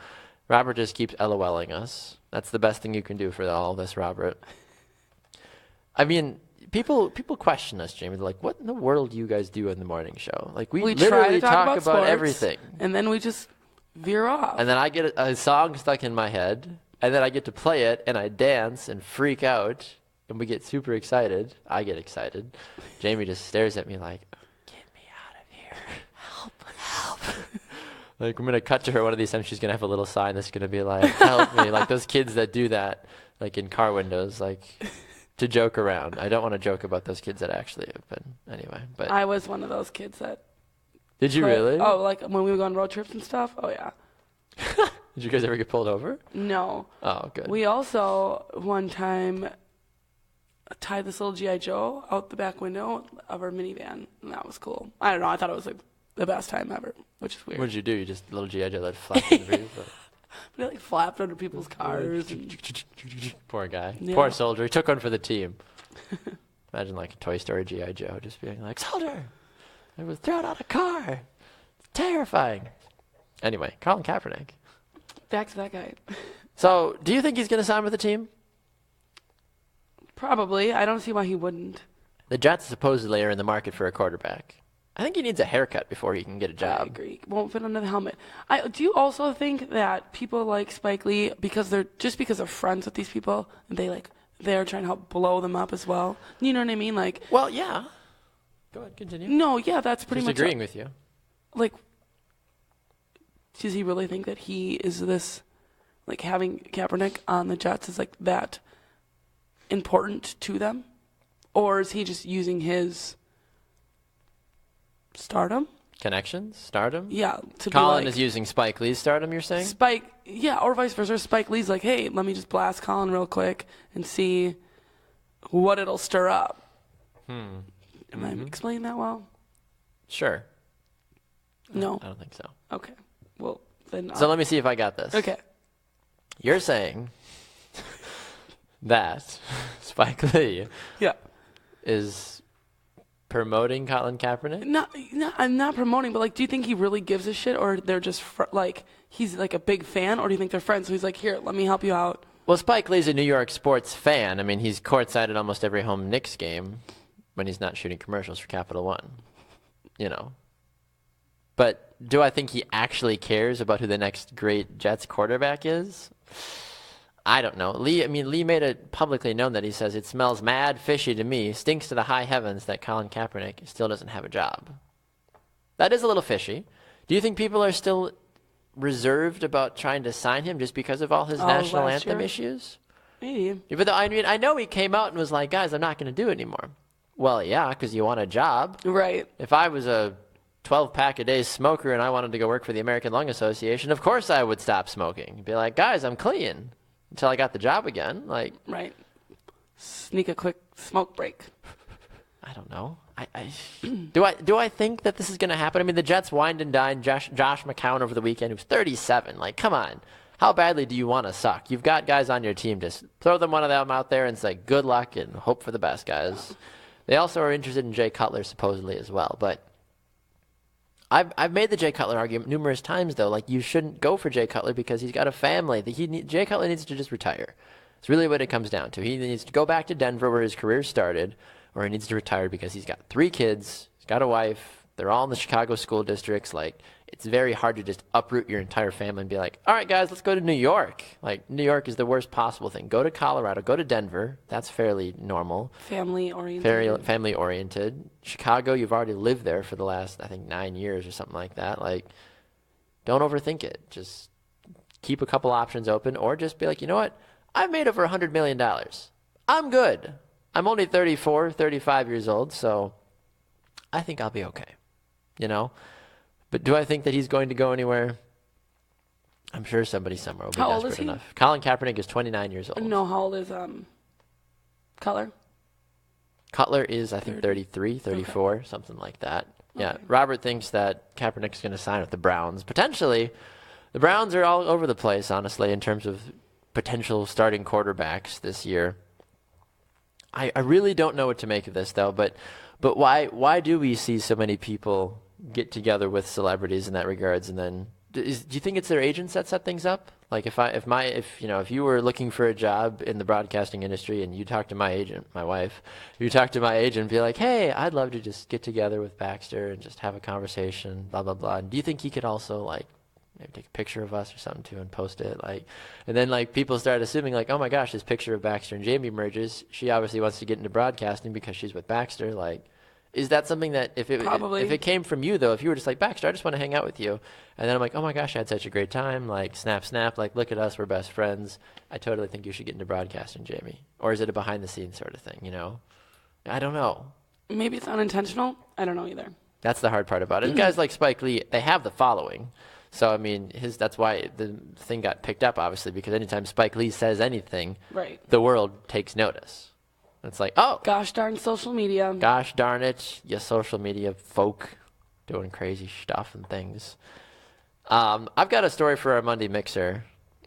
Robert just keeps LOLing us. That's the best thing you can do for all this, Robert. I mean, people question us, Jaymee. They're like, what in the world do you guys do in the morning show? Like, we try literally to talk about sports, everything. And then we just veer off. And then I get a song stuck in my head, and then I get to play it, and I dance and freak out, and we get super excited. I get excited. Jaymee just stares at me like, get me out of here. Help. Like, I'm going to cut to her one of these times. She's going to have a little sign that's going to be like, help me. Like those kids that do that, like in car windows, like to joke around. I don't want to joke about those kids that actually have been. Anyway, but I was one of those kids that. Did you really? Oh, like when we would go on road trips and stuff? Oh, yeah. Did you guys ever get pulled over? No. Oh, good. We also, one time, tied this little G.I. Joe out the back window of our minivan, and that was cool. I don't know. I thought it was like the best time ever, which is weird. What did you do? You just little G.I. Joe that flapped in the breeze? We like flapped under people's cars. Poor guy. Yeah. Poor soldier. He took one for the team. Imagine like a Toy Story G.I. Joe just being like, soldier, I was thrown out of a car. It's terrifying. Anyway, Colin Kaepernick. Back to that guy. So, do you think he's going to sign with the team? Probably. I don't see why he wouldn't. The Jets supposedly are in the market for a quarterback. I think he needs a haircut before he can get a job. I agree. Won't fit under the helmet. Do you also think that people like Spike Lee because they're friends with these people and they're trying to help blow them up as well? You know what I mean? Like, well, yeah. Go ahead, continue. No, yeah, that's pretty much agreeing with you. Like, does he really think that he is this, like having Kaepernick on the Jets is like that important to them, or is he just using his stardom? Connections? Stardom? Yeah. Colin is using Spike Lee's stardom, you're saying? Or vice versa. Spike Lee's like, hey, let me just blast Colin real quick and see what it'll stir up. Am I explaining that well? Sure. No. I don't think so. Okay. Well, then. So let me see if I got this. Okay. You're saying that Spike Lee Yeah. is promoting Colin Kaepernick? No, I'm not promoting, but like, do you think he really gives a shit, or they're just like he's like a big fan, or do you think they're friends? So he's like, here, let me help you out. Well, Spike Lee's a New York sports fan. I mean, he's courtside at almost every home Knicks game when he's not shooting commercials for Capital One. You know. But do I think he actually cares about who the next great Jets quarterback is? I don't know. Lee made it publicly known that he says it smells mad fishy to me, stinks to the high heavens that Colin Kaepernick still doesn't have a job. That is a little fishy. Do you think people are still reserved about trying to sign him just because of all his national anthem issues? Maybe. But I know he came out and was like, guys, I'm not going to do it anymore. Well, yeah, because you want a job. Right. If I was a 12-pack a day smoker and I wanted to go work for the American Lung Association, of course I would stop smoking. Be like, guys, I'm clean until I got the job again. Like, right. Sneak a quick smoke break. I don't know. Do I think that this is going to happen? I mean, the Jets wined and dined Josh McCown over the weekend, who was 37. Like, come on. How badly do you want to suck? You've got guys on your team. Just throw one of them out there and say good luck and hope for the best, guys. They also are interested in Jay Cutler, supposedly, as well. But I've made the Jay Cutler argument numerous times, though. Like, you shouldn't go for Jay Cutler because he's got a family. Jay Cutler needs to just retire. It's really what it comes down to. He needs to go back to Denver where his career started, or he needs to retire because he's got 3 kids, he's got a wife, they're all in the Chicago school districts. Like, it's very hard to just uproot your entire family and be like, all right, guys, let's go to New York. Like, New York is the worst possible thing. Go to Colorado, go to Denver. That's fairly normal. Family-oriented. Very family-oriented. Chicago, you've already lived there for the last, I think, 9 years or something like that. Like, don't overthink it. Just keep a couple options open, or just be like, you know what? I've made over $100 million. I'm good. I'm only 34, 35 years old, so I think I'll be okay, you know? But do I think that he's going to go anywhere? I'm sure somebody somewhere will be How old desperate is he? enough. Colin Kaepernick is 29 years old. No, how old is Cutler? Cutler is, I think, 33, 34, okay. Something like that. Yeah, okay. Robert thinks that Kaepernick's going to sign with the Browns. Potentially, the Browns are all over the place, honestly, in terms of potential starting quarterbacks this year. I really don't know what to make of this, though, but why do we see so many people get together with celebrities in that regards, and then do you think it's their agents that set things up? Like, if you were looking for a job in the broadcasting industry and you talk to my agent, my wife, you talk to my agent and be like, hey, I'd love to just get together with Baxter and just have a conversation, blah, blah, blah. And do you think he could also, like, maybe take a picture of us or something too and post it, like, and then like people start assuming like, oh my gosh, this picture of Baxter and Jaymee merges. She obviously wants to get into broadcasting because she's with Baxter. Like, is that something that if it came from you though, if you were just like, Baxter, I just want to hang out with you, and then I'm like, oh my gosh, I had such a great time, like snap, like look at us, we're best friends. I totally think you should get into broadcasting, Jaymee. Or is it a behind the scenes sort of thing? You know, I don't know. Maybe it's unintentional. I don't know either. That's the hard part about it. Guys like Spike Lee, they have the following. So, I mean, that's why the thing got picked up, obviously, because anytime Spike Lee says anything, right, the world takes notice. It's like, oh. Gosh darn social media. Gosh darn it, you social media folk doing crazy stuff and things. I've got a story for our Monday Mixer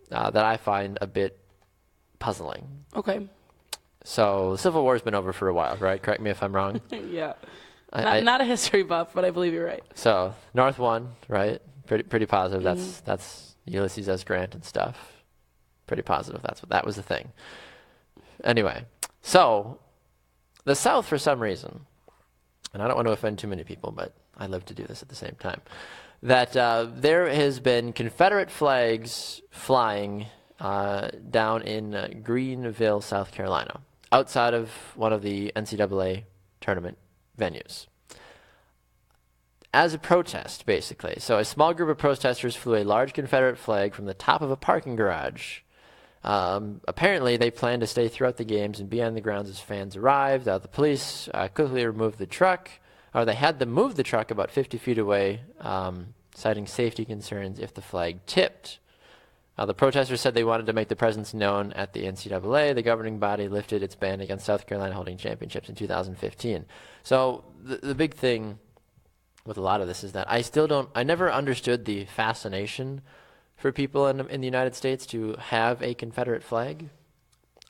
that I find a bit puzzling. Okay. So, the Civil War's been over for a while, right? Correct me if I'm wrong. Yeah. Not a history buff, but I believe you're right. So, North won, right? Pretty positive. Mm-hmm. That's Ulysses S. Grant and stuff. Pretty positive. That was the thing. Anyway, so the South, for some reason, and I don't want to offend too many people, but I live to do this at the same time, that there has been Confederate flags flying down in Greenville, South Carolina, outside of one of the NCAA tournament venues. As a protest, basically. So a small group of protesters flew a large Confederate flag from the top of a parking garage. Apparently, they planned to stay throughout the games and be on the grounds as fans arrived. The police quickly removed the truck, or they had them move the truck about 50 feet away, citing safety concerns if the flag tipped. The protesters said they wanted to make the presence known at the NCAA. The governing body lifted its ban against South Carolina holding championships in 2015. So the big thing with a lot of this is that I never understood the fascination for people in the United States to have a Confederate flag.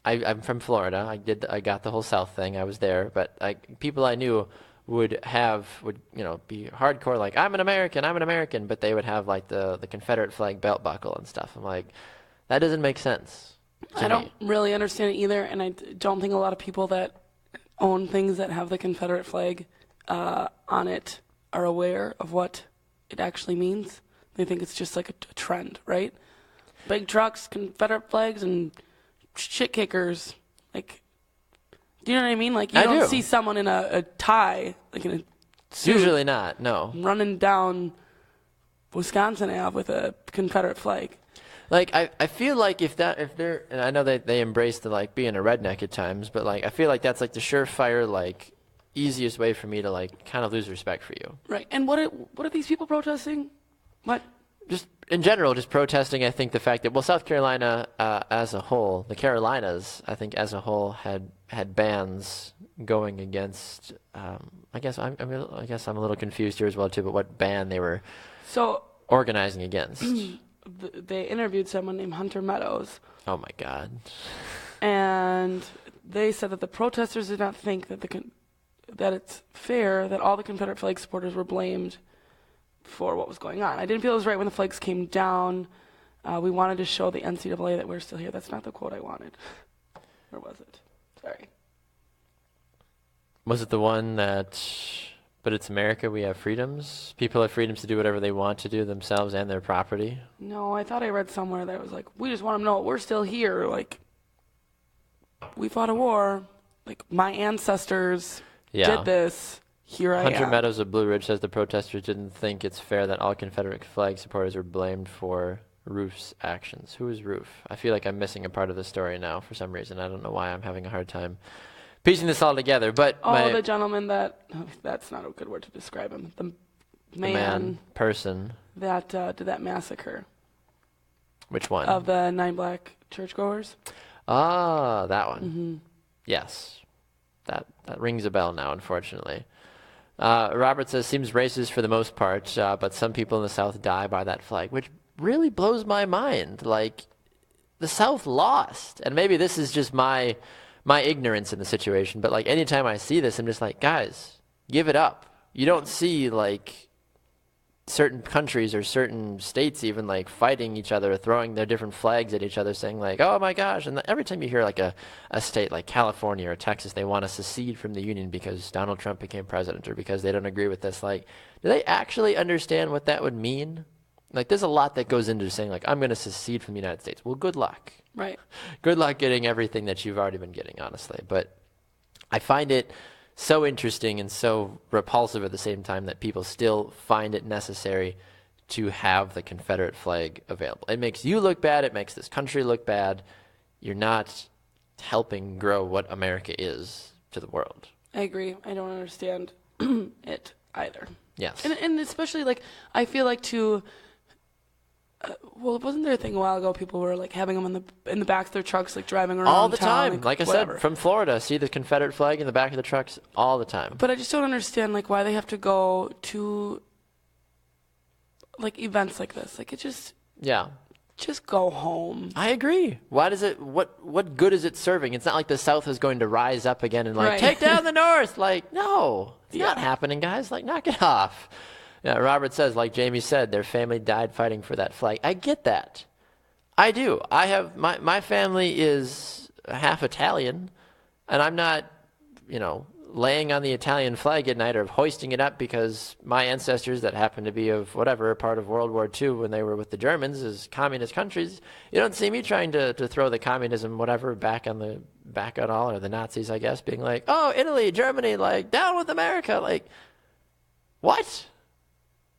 I'm from Florida. I got the whole South thing. I was there, but people I knew would be hardcore, like, I'm an American, but they would have like the Confederate flag belt buckle and stuff. I'm like, that doesn't make sense. I don't really understand it either, and I don't think a lot of people that own things that have the Confederate flag on it are aware of what it actually means. They think it's just like a trend, right? Big trucks, Confederate flags, and shit kickers. Like, do you know what I mean? Like, you don't see someone in a tie, like in a suit, usually not, no, running down Wisconsin Ave with a Confederate flag. Like, I feel like if they're, and I know they embrace the, like, being a redneck at times, but, like, I feel like that's, like, the surefire, like, easiest way for me to, like, kind of lose respect for you. Right. And what are these people protesting? What? Just, in general, just protesting, I think, the fact that, well, South Carolina as a whole, the Carolinas, I think, as a whole, had bans going against, I guess I'm a little confused here as well, too, but what ban they were organizing against. They interviewed someone named Hunter Meadows. Oh, my God. And they said that the protesters did not think that that it's fair that all the Confederate flag supporters were blamed for what was going on. I didn't feel it was right when the flags came down. We wanted to show the NCAA that we're still here. That's not the quote I wanted. Or was it? Sorry. Was it the one that, but it's America, we have freedoms? People have freedoms to do whatever they want to do themselves and their property? No, I thought I read somewhere that it was like, we just want them to know we're still here. Like, we fought a war. Like, my ancestors did this. Here I am. Hunter Meadows of Blue Ridge says the protesters didn't think it's fair that all Confederate flag supporters are blamed for Roof's actions. Who is Roof? I feel like I'm missing a part of the story now for some reason. I don't know why I'm having a hard time piecing this all together. But the gentleman that's not a good word to describe him. The person that did that massacre. Which one? Of the 9 black churchgoers. Ah, that one. Mm-hmm. Yes. That rings a bell now, unfortunately. Robert says, seems racist for the most part, but some people in the South die by that flag, which really blows my mind. Like, the South lost. And maybe this is just my ignorance in the situation, but, like, anytime I see this, I'm just like, guys, give it up. You don't see, like, certain countries or certain states even, like, fighting each other, throwing their different flags at each other, saying, like, oh my gosh. And every time you hear, like, a state like California or Texas, they want to secede from the union because Donald Trump became president or because they don't agree with this, like, do they actually understand what that would mean? Like, there's a lot that goes into saying, like, I'm going to secede from the United States. Well, good luck. Right. Good luck getting everything that you've already been getting, honestly. But I find it so interesting and so repulsive at the same time that people still find it necessary to have the Confederate flag available. It makes you look bad. It makes this country look bad. You're not helping grow what America is to the world. I agree. I don't understand it either. Yes. And especially, like, I feel like wasn't there a thing a while ago? People were, like, having them in the back of their trucks, like, driving around all the town, time. Like I said, from Florida, see the Confederate flag in the back of the trucks all the time. But I just don't understand, like, why they have to go to, like, events like this. Like, it just go home. I agree. Why does it? What good is it serving? It's not like the South is going to rise up again and, like, take down the North. Like, no, it's not happening, guys. Like, knock it off. Yeah, Robert says, like Jamie said, their family died fighting for that flag. I get that. I do. I have my family is half Italian, and I'm not, laying on the Italian flag at night or hoisting it up because my ancestors that happen to be of whatever part of World War II when they were with the Germans as communist countries. You don't see me trying to throw the communism whatever back on all, or the Nazis, I guess, being like, oh, Italy, Germany, like, down with America. Like, what?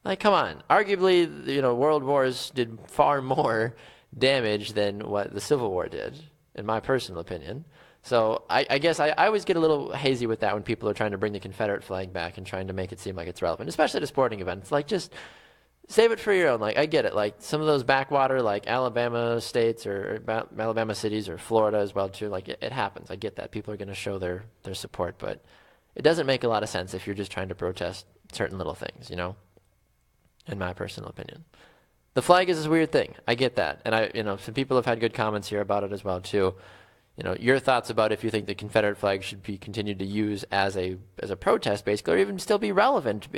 Like, come on. Arguably, world wars did far more damage than what the Civil War did, in my personal opinion. So I guess I always get a little hazy with that when people are trying to bring the Confederate flag back and trying to make it seem like it's relevant, especially at a sporting event. It's like, just save it for your own. Like, I get it. Like, some of those backwater, like, Alabama states or Alabama cities or Florida as well, too. Like, it happens. I get that. People are going to show their support. But it doesn't make a lot of sense if you're just trying to protest certain little things, in my personal opinion. The flag is this weird thing. I get that. And some people have had good comments here about it as well, too. Your thoughts about if you think the Confederate flag should be continued to use as a protest, basically, or even still be relevant.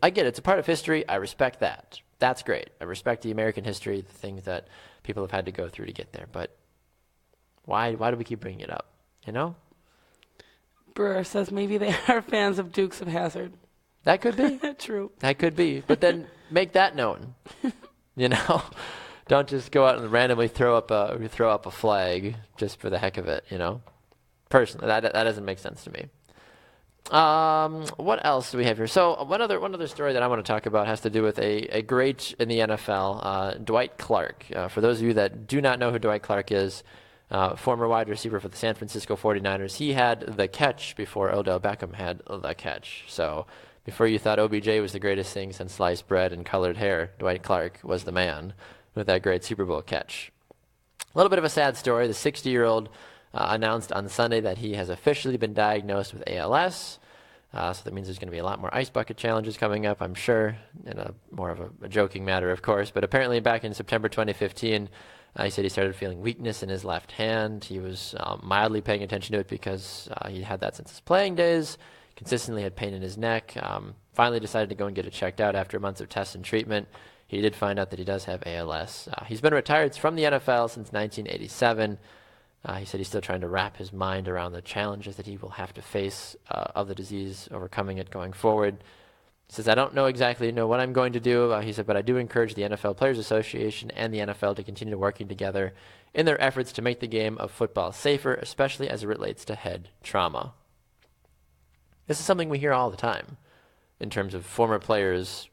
I get it. It's a part of history. I respect that. That's great. I respect the American history, the things that people have had to go through to get there. But why do we keep bringing it up? Brewer says maybe they are fans of Dukes of Hazzard. That could be. True. That could be. But then make that known. Don't just go out and randomly throw up a flag just for the heck of it. Personally, that doesn't make sense to me. What else do we have here? So one other story that I want to talk about has to do with a great in the NFL, Dwight Clark. For those of you that do not know who Dwight Clark is, former wide receiver for the San Francisco 49ers, he had the catch before Odell Beckham had the catch. So before you thought OBJ was the greatest thing since sliced bread and colored hair, Dwight Clark was the man with that great Super Bowl catch. A little bit of a sad story. The 60-year-old announced on Sunday that he has officially been diagnosed with ALS. So that means there's going to be a lot more ice bucket challenges coming up, I'm sure, in more of a joking matter, of course. But apparently back in September 2015, he said he started feeling weakness in his left hand. He was mildly paying attention to it because he had that since his playing days, consistently had pain in his neck, finally decided to go and get it checked out after months of tests and treatment. He did find out that he does have ALS. He's been retired from the NFL since 1987. He said he's still trying to wrap his mind around the challenges that he will have to face of the disease, overcoming it going forward. He says, I don't exactly know what I'm going to do. He said, but I do encourage the NFL Players Association and the NFL to continue working together in their efforts to make the game of football safer, especially as it relates to head trauma. This is something we hear all the time in terms of former players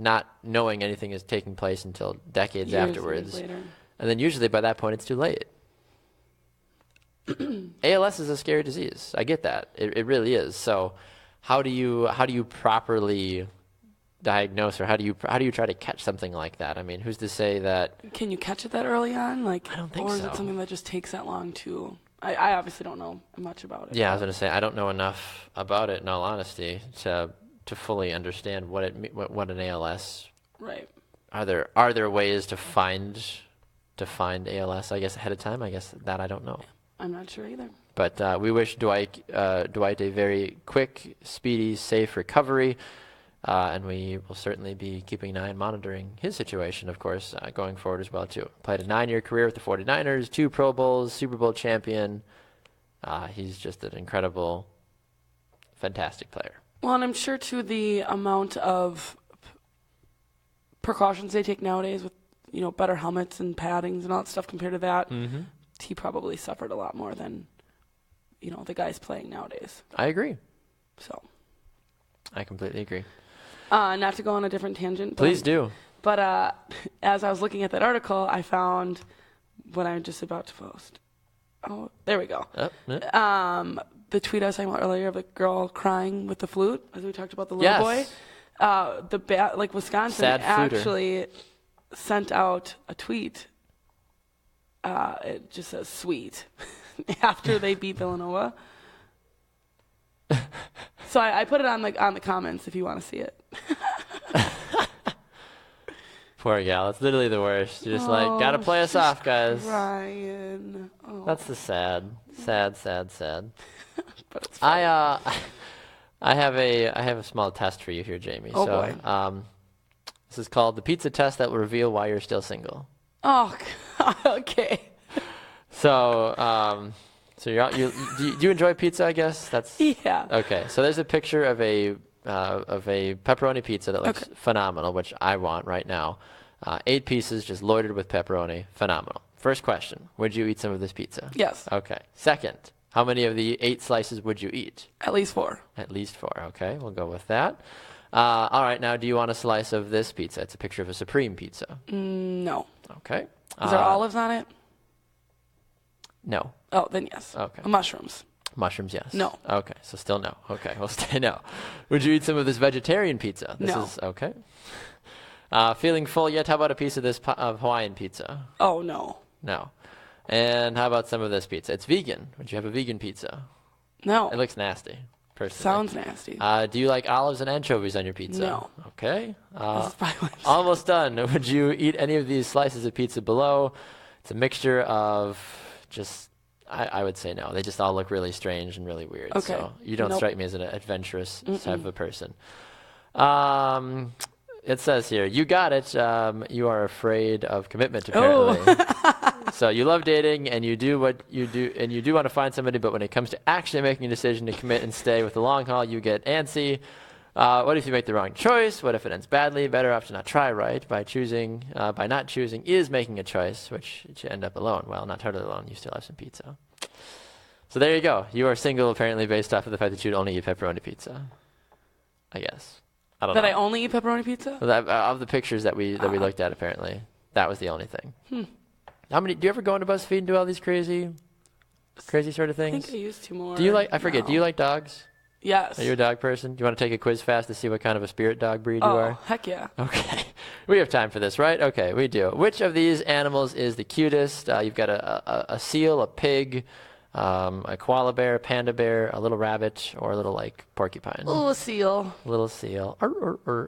not knowing anything is taking place until decades afterwards. And then usually by that point it's too late. ALS is a scary disease. I get that. It really is. So how do you properly diagnose, or how do you try to catch something like that? Who's to say that? Can you catch it that early on? I don't think so. Or is it something that just takes that long to? I obviously don't know much about it. Yeah, I was going to say I don't know enough about it, in all honesty, to fully understand what an ALS. Right. Are there ways to find ALS? I guess ahead of time. I guess that I don't know. I'm not sure either. But we wish Dwight a very quick, speedy, safe recovery, and we will certainly be keeping an eye and monitoring his situation, of course, going forward as well too. Played a 9-year career with the 49ers, 2 Pro Bowls, Super Bowl champion. He's just an incredible, fantastic player. Well, and I'm sure, too, the amount of precautions they take nowadays with, better helmets and paddings and all that stuff compared to that, he probably suffered a lot more than, the guys playing nowadays. I agree. So. I completely agree. Not to go on a different tangent. Please do. But as I was looking at that article, I found what I'm just about to post. Oh, there we go. The tweet I was talking about earlier of the girl crying with the flute, as we talked about the little boy. Wisconsin actually sent out a tweet. It just says "sweet" after they beat Villanova. So I put it on the comments if you want to see it. Poor gal. It's literally the worst. You're just gotta play us off, guys. Crying. Oh. That's the sad. But it's funny. I have a small test for you here, Jamie. Oh, boy. This is called the pizza test that will reveal why you're still single. Oh, God. Okay. So, do you enjoy pizza? I guess yeah. Okay. So there's a picture of a pepperoni pizza that looks phenomenal, which I want right now. 8 pieces, just loaded with pepperoni, phenomenal. First question: would you eat some of this pizza? Yes. Okay. Second, how many of the 8 slices would you eat? At least 4. At least 4. Okay, we'll go with that. All right. Now, do you want a slice of this pizza? It's a picture of a supreme pizza. No. Okay. Is there olives on it? No. Oh, then yes. Okay. Mushrooms. Mushrooms, yes. No. Okay, so still no. Okay, we'll stay no. Would you eat some of this vegetarian pizza? No. Okay. Feeling full yet? How about a piece of this Hawaiian pizza? Oh, no. No. And how about some of this pizza? It's vegan. Would you have a vegan pizza? No. It looks nasty. personally. Sounds nasty. Do you like olives and anchovies on your pizza? No. Okay. This is probably what I'm Almost done. Would you eat any of these slices of pizza below? It's a mixture of just, I would say no. They just all look really strange and really weird. Okay. So you don't Nope. strike me as an adventurous type Mm-mm. of a person. It says here, you got it. You are afraid of commitment, apparently. Oh. So you love dating and you do what you do, and you do want to find somebody, but when it comes to actually making a decision to commit and stay with the long haul, you get antsy. What if you make the wrong choice? What if it ends badly? Better off to not try, right? By not choosing is making a choice, which you end up alone. Well, not totally alone. You still have some pizza. So there you go. You are single, apparently, based off of the fact that you'd only eat pepperoni pizza. I guess. I don't know. That I only eat pepperoni pizza? Well, of the pictures that we looked at, apparently, that was the only thing. How many? Do you ever go into BuzzFeed and do all these crazy sort of I things? think I used to more. Do you like? I forget. Do you like dogs? Yes. Are you a dog person? Do you want to take a quiz fast to see what kind of a spirit dog breed you are? Heck yeah. Okay. We have time for this, right? Okay, we do. Which of these animals is the cutest? You've got a seal, a pig, a koala bear, a panda bear, a little rabbit, or a little like porcupine. Little seal. Little seal.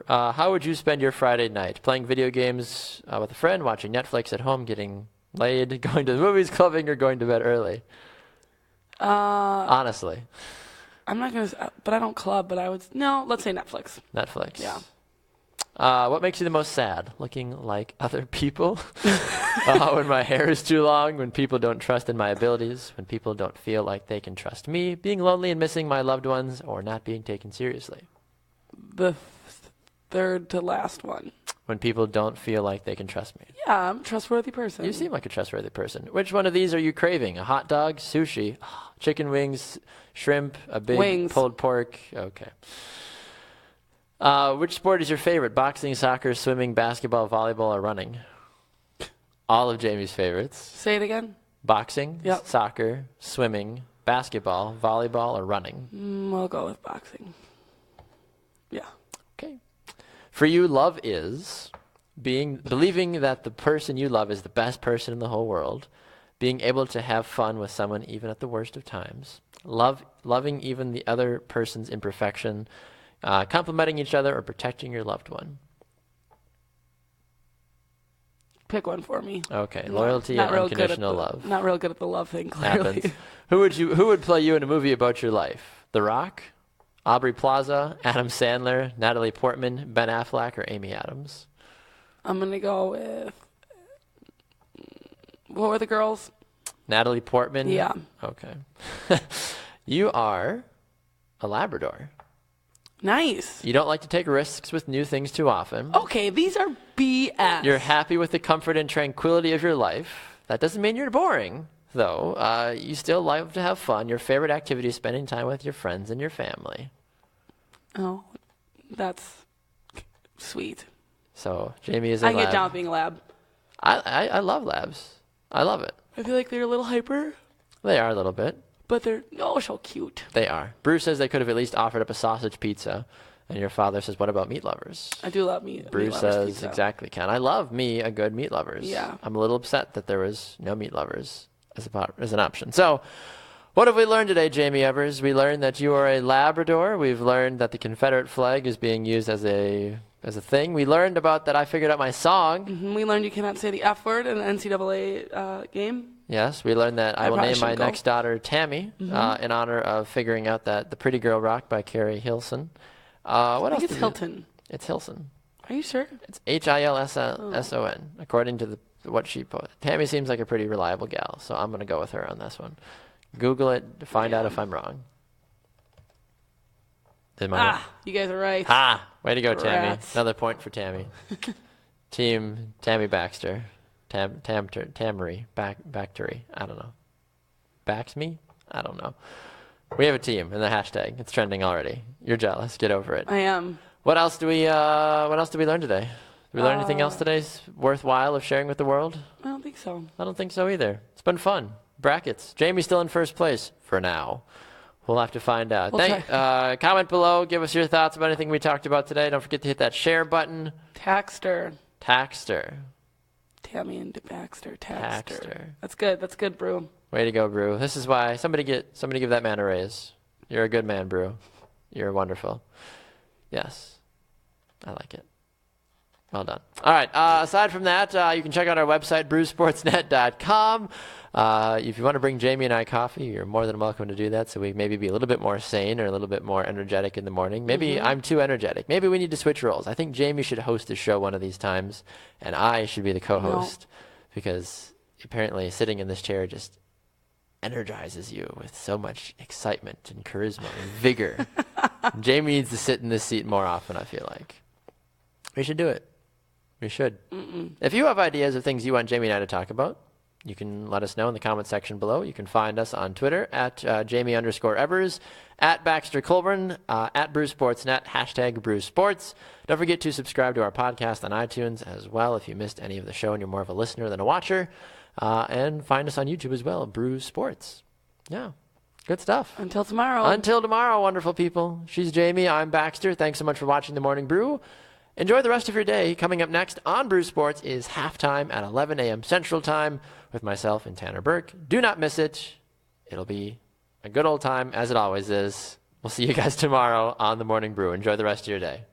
How would you spend your Friday night? Playing video games with a friend, watching Netflix at home, getting laid, going to the movies, clubbing, or going to bed early? Honestly. I'm not going to, but I don't club, but I would, no, let's say Netflix. Netflix. Yeah. What makes you the most sad? Looking like other people? When my hair is too long, when people don't trust in my abilities, when people don't feel like they can trust me, being lonely and missing my loved ones, or not being taken seriously. The third to last one. When people don't feel like they can trust me. Yeah, I'm a trustworthy person. You seem like a trustworthy person. Which one of these are you craving? A hot dog, sushi, chicken wings, shrimp, a big Wings. pulled pork? Okay. Which sport is your favorite? Boxing, soccer, swimming, basketball, volleyball, or running? All of Jamie's favorites. Say it again. Boxing, Yep. soccer, swimming, basketball, volleyball, or running? I'll go with boxing. Yeah. Okay. For you, love is believing that the person you love is the best person in the whole world, being able to have fun with someone even at the worst of times, loving even the other person's imperfection, complimenting each other, or protecting your loved one. Pick one for me. Okay, loyalty and unconditional love. Not real good at the love thing, clearly. Happens. Who would play you in a movie about your life? The Rock, Aubrey Plaza, Adam Sandler, Natalie Portman, Ben Affleck, or Amy Adams? I'm going to go with, what were the girls? Natalie Portman? Yeah. Okay. You are a Labrador. Nice. You don't like to take risks with new things too often. Okay, these are BS. You're happy with the comfort and tranquility of your life. That doesn't mean you're boring, though. You still like to have fun. Your favorite activity is spending time with your friends and your family. Oh, that's sweet. So Jamie is a I lab. can get down with being a lab. I love labs. I love it. I feel like they're a little hyper, They are a little bit. but they're so cute. They are. Brew says they could have at least offered up a sausage pizza. And your father says, what about meat lovers? I do love meat. Brew meat lovers says, pizza. exactly, Ken. I love me a good meat lovers. Yeah. I'm a little upset that there was no meat lovers as an option. So what have we learned today, Jamie Evers? We learned that you are a Labrador. We've learned that the Confederate flag is being used as a thing. We learned about that I figured out my song. We learned you cannot say the F word in an NCAA game. Yes, we learned that I will probably name my shouldn't go. next daughter Tammy in honor of figuring out that The Pretty Girl Rock by Carrie Hilson. What I else? think it's did we- Hilton. It's Hilson. Are you sure? It's Hilson, according to what she put. Tammy seems like a pretty reliable gal, so I'm going to go with her on this one. Google it to find out if I'm wrong. You guys are right. Way to go, Tammy. Rats. Another point for Tammy. Team Tammy Baxter. Tamary. Bactery. I don't know. Backs me? I don't know. We have a team in the hashtag. It's trending already. You're jealous. Get over it. I am. What else do we learn today? Did we learn anything else today worthwhile of sharing with the world? I don't think so. I don't think so either. It's been fun. Brackets. Jamie's still in first place for now. We'll have to find out. We'll Comment below. Give us your thoughts about anything we talked about today. Don't forget to hit that share button. Taxter. Tammy and Baxter. Taxter. That's good. That's good, Brew. Way to go, Brew. This is why somebody give that man a raise. You're a good man, Brew. You're wonderful. Yes. I like it. Well done. All right. Aside from that, you can check out our website, brewsportsnet.com. If you want to bring Jaymee and I coffee, you're more than welcome to do that, so we maybe be a little bit more sane or a little bit more energetic in the morning. Maybe I'm too energetic. Maybe we need to switch roles. I think Jaymee should host the show one of these times, and I should be the co-host, because apparently sitting in this chair just energizes you with so much excitement and charisma and vigor. Jaymee needs to sit in this seat more often, I feel like. We should do it. We should. If you have ideas of things you want Jaymee and I to talk about, you can let us know in the comment section below. You can find us on Twitter at Jaymee_Evers, at Baxter Colburn, at BrewSportsNet, #BrewSports. Don't forget to subscribe to our podcast on iTunes as well if you missed any of the show and you're more of a listener than a watcher. And find us on YouTube as well, Brew Sports. Yeah, good stuff. Until tomorrow. Until tomorrow, wonderful people. She's Jaymee. I'm Baxter. Thanks so much for watching The Morning Brew. Enjoy the rest of your day. Coming up next on Brew Sports is Halftime at 11 a.m. Central Time with myself and Tanner Burke. Do not miss it. It'll be a good old time, as it always is. We'll see you guys tomorrow on The Morning Brew. Enjoy the rest of your day.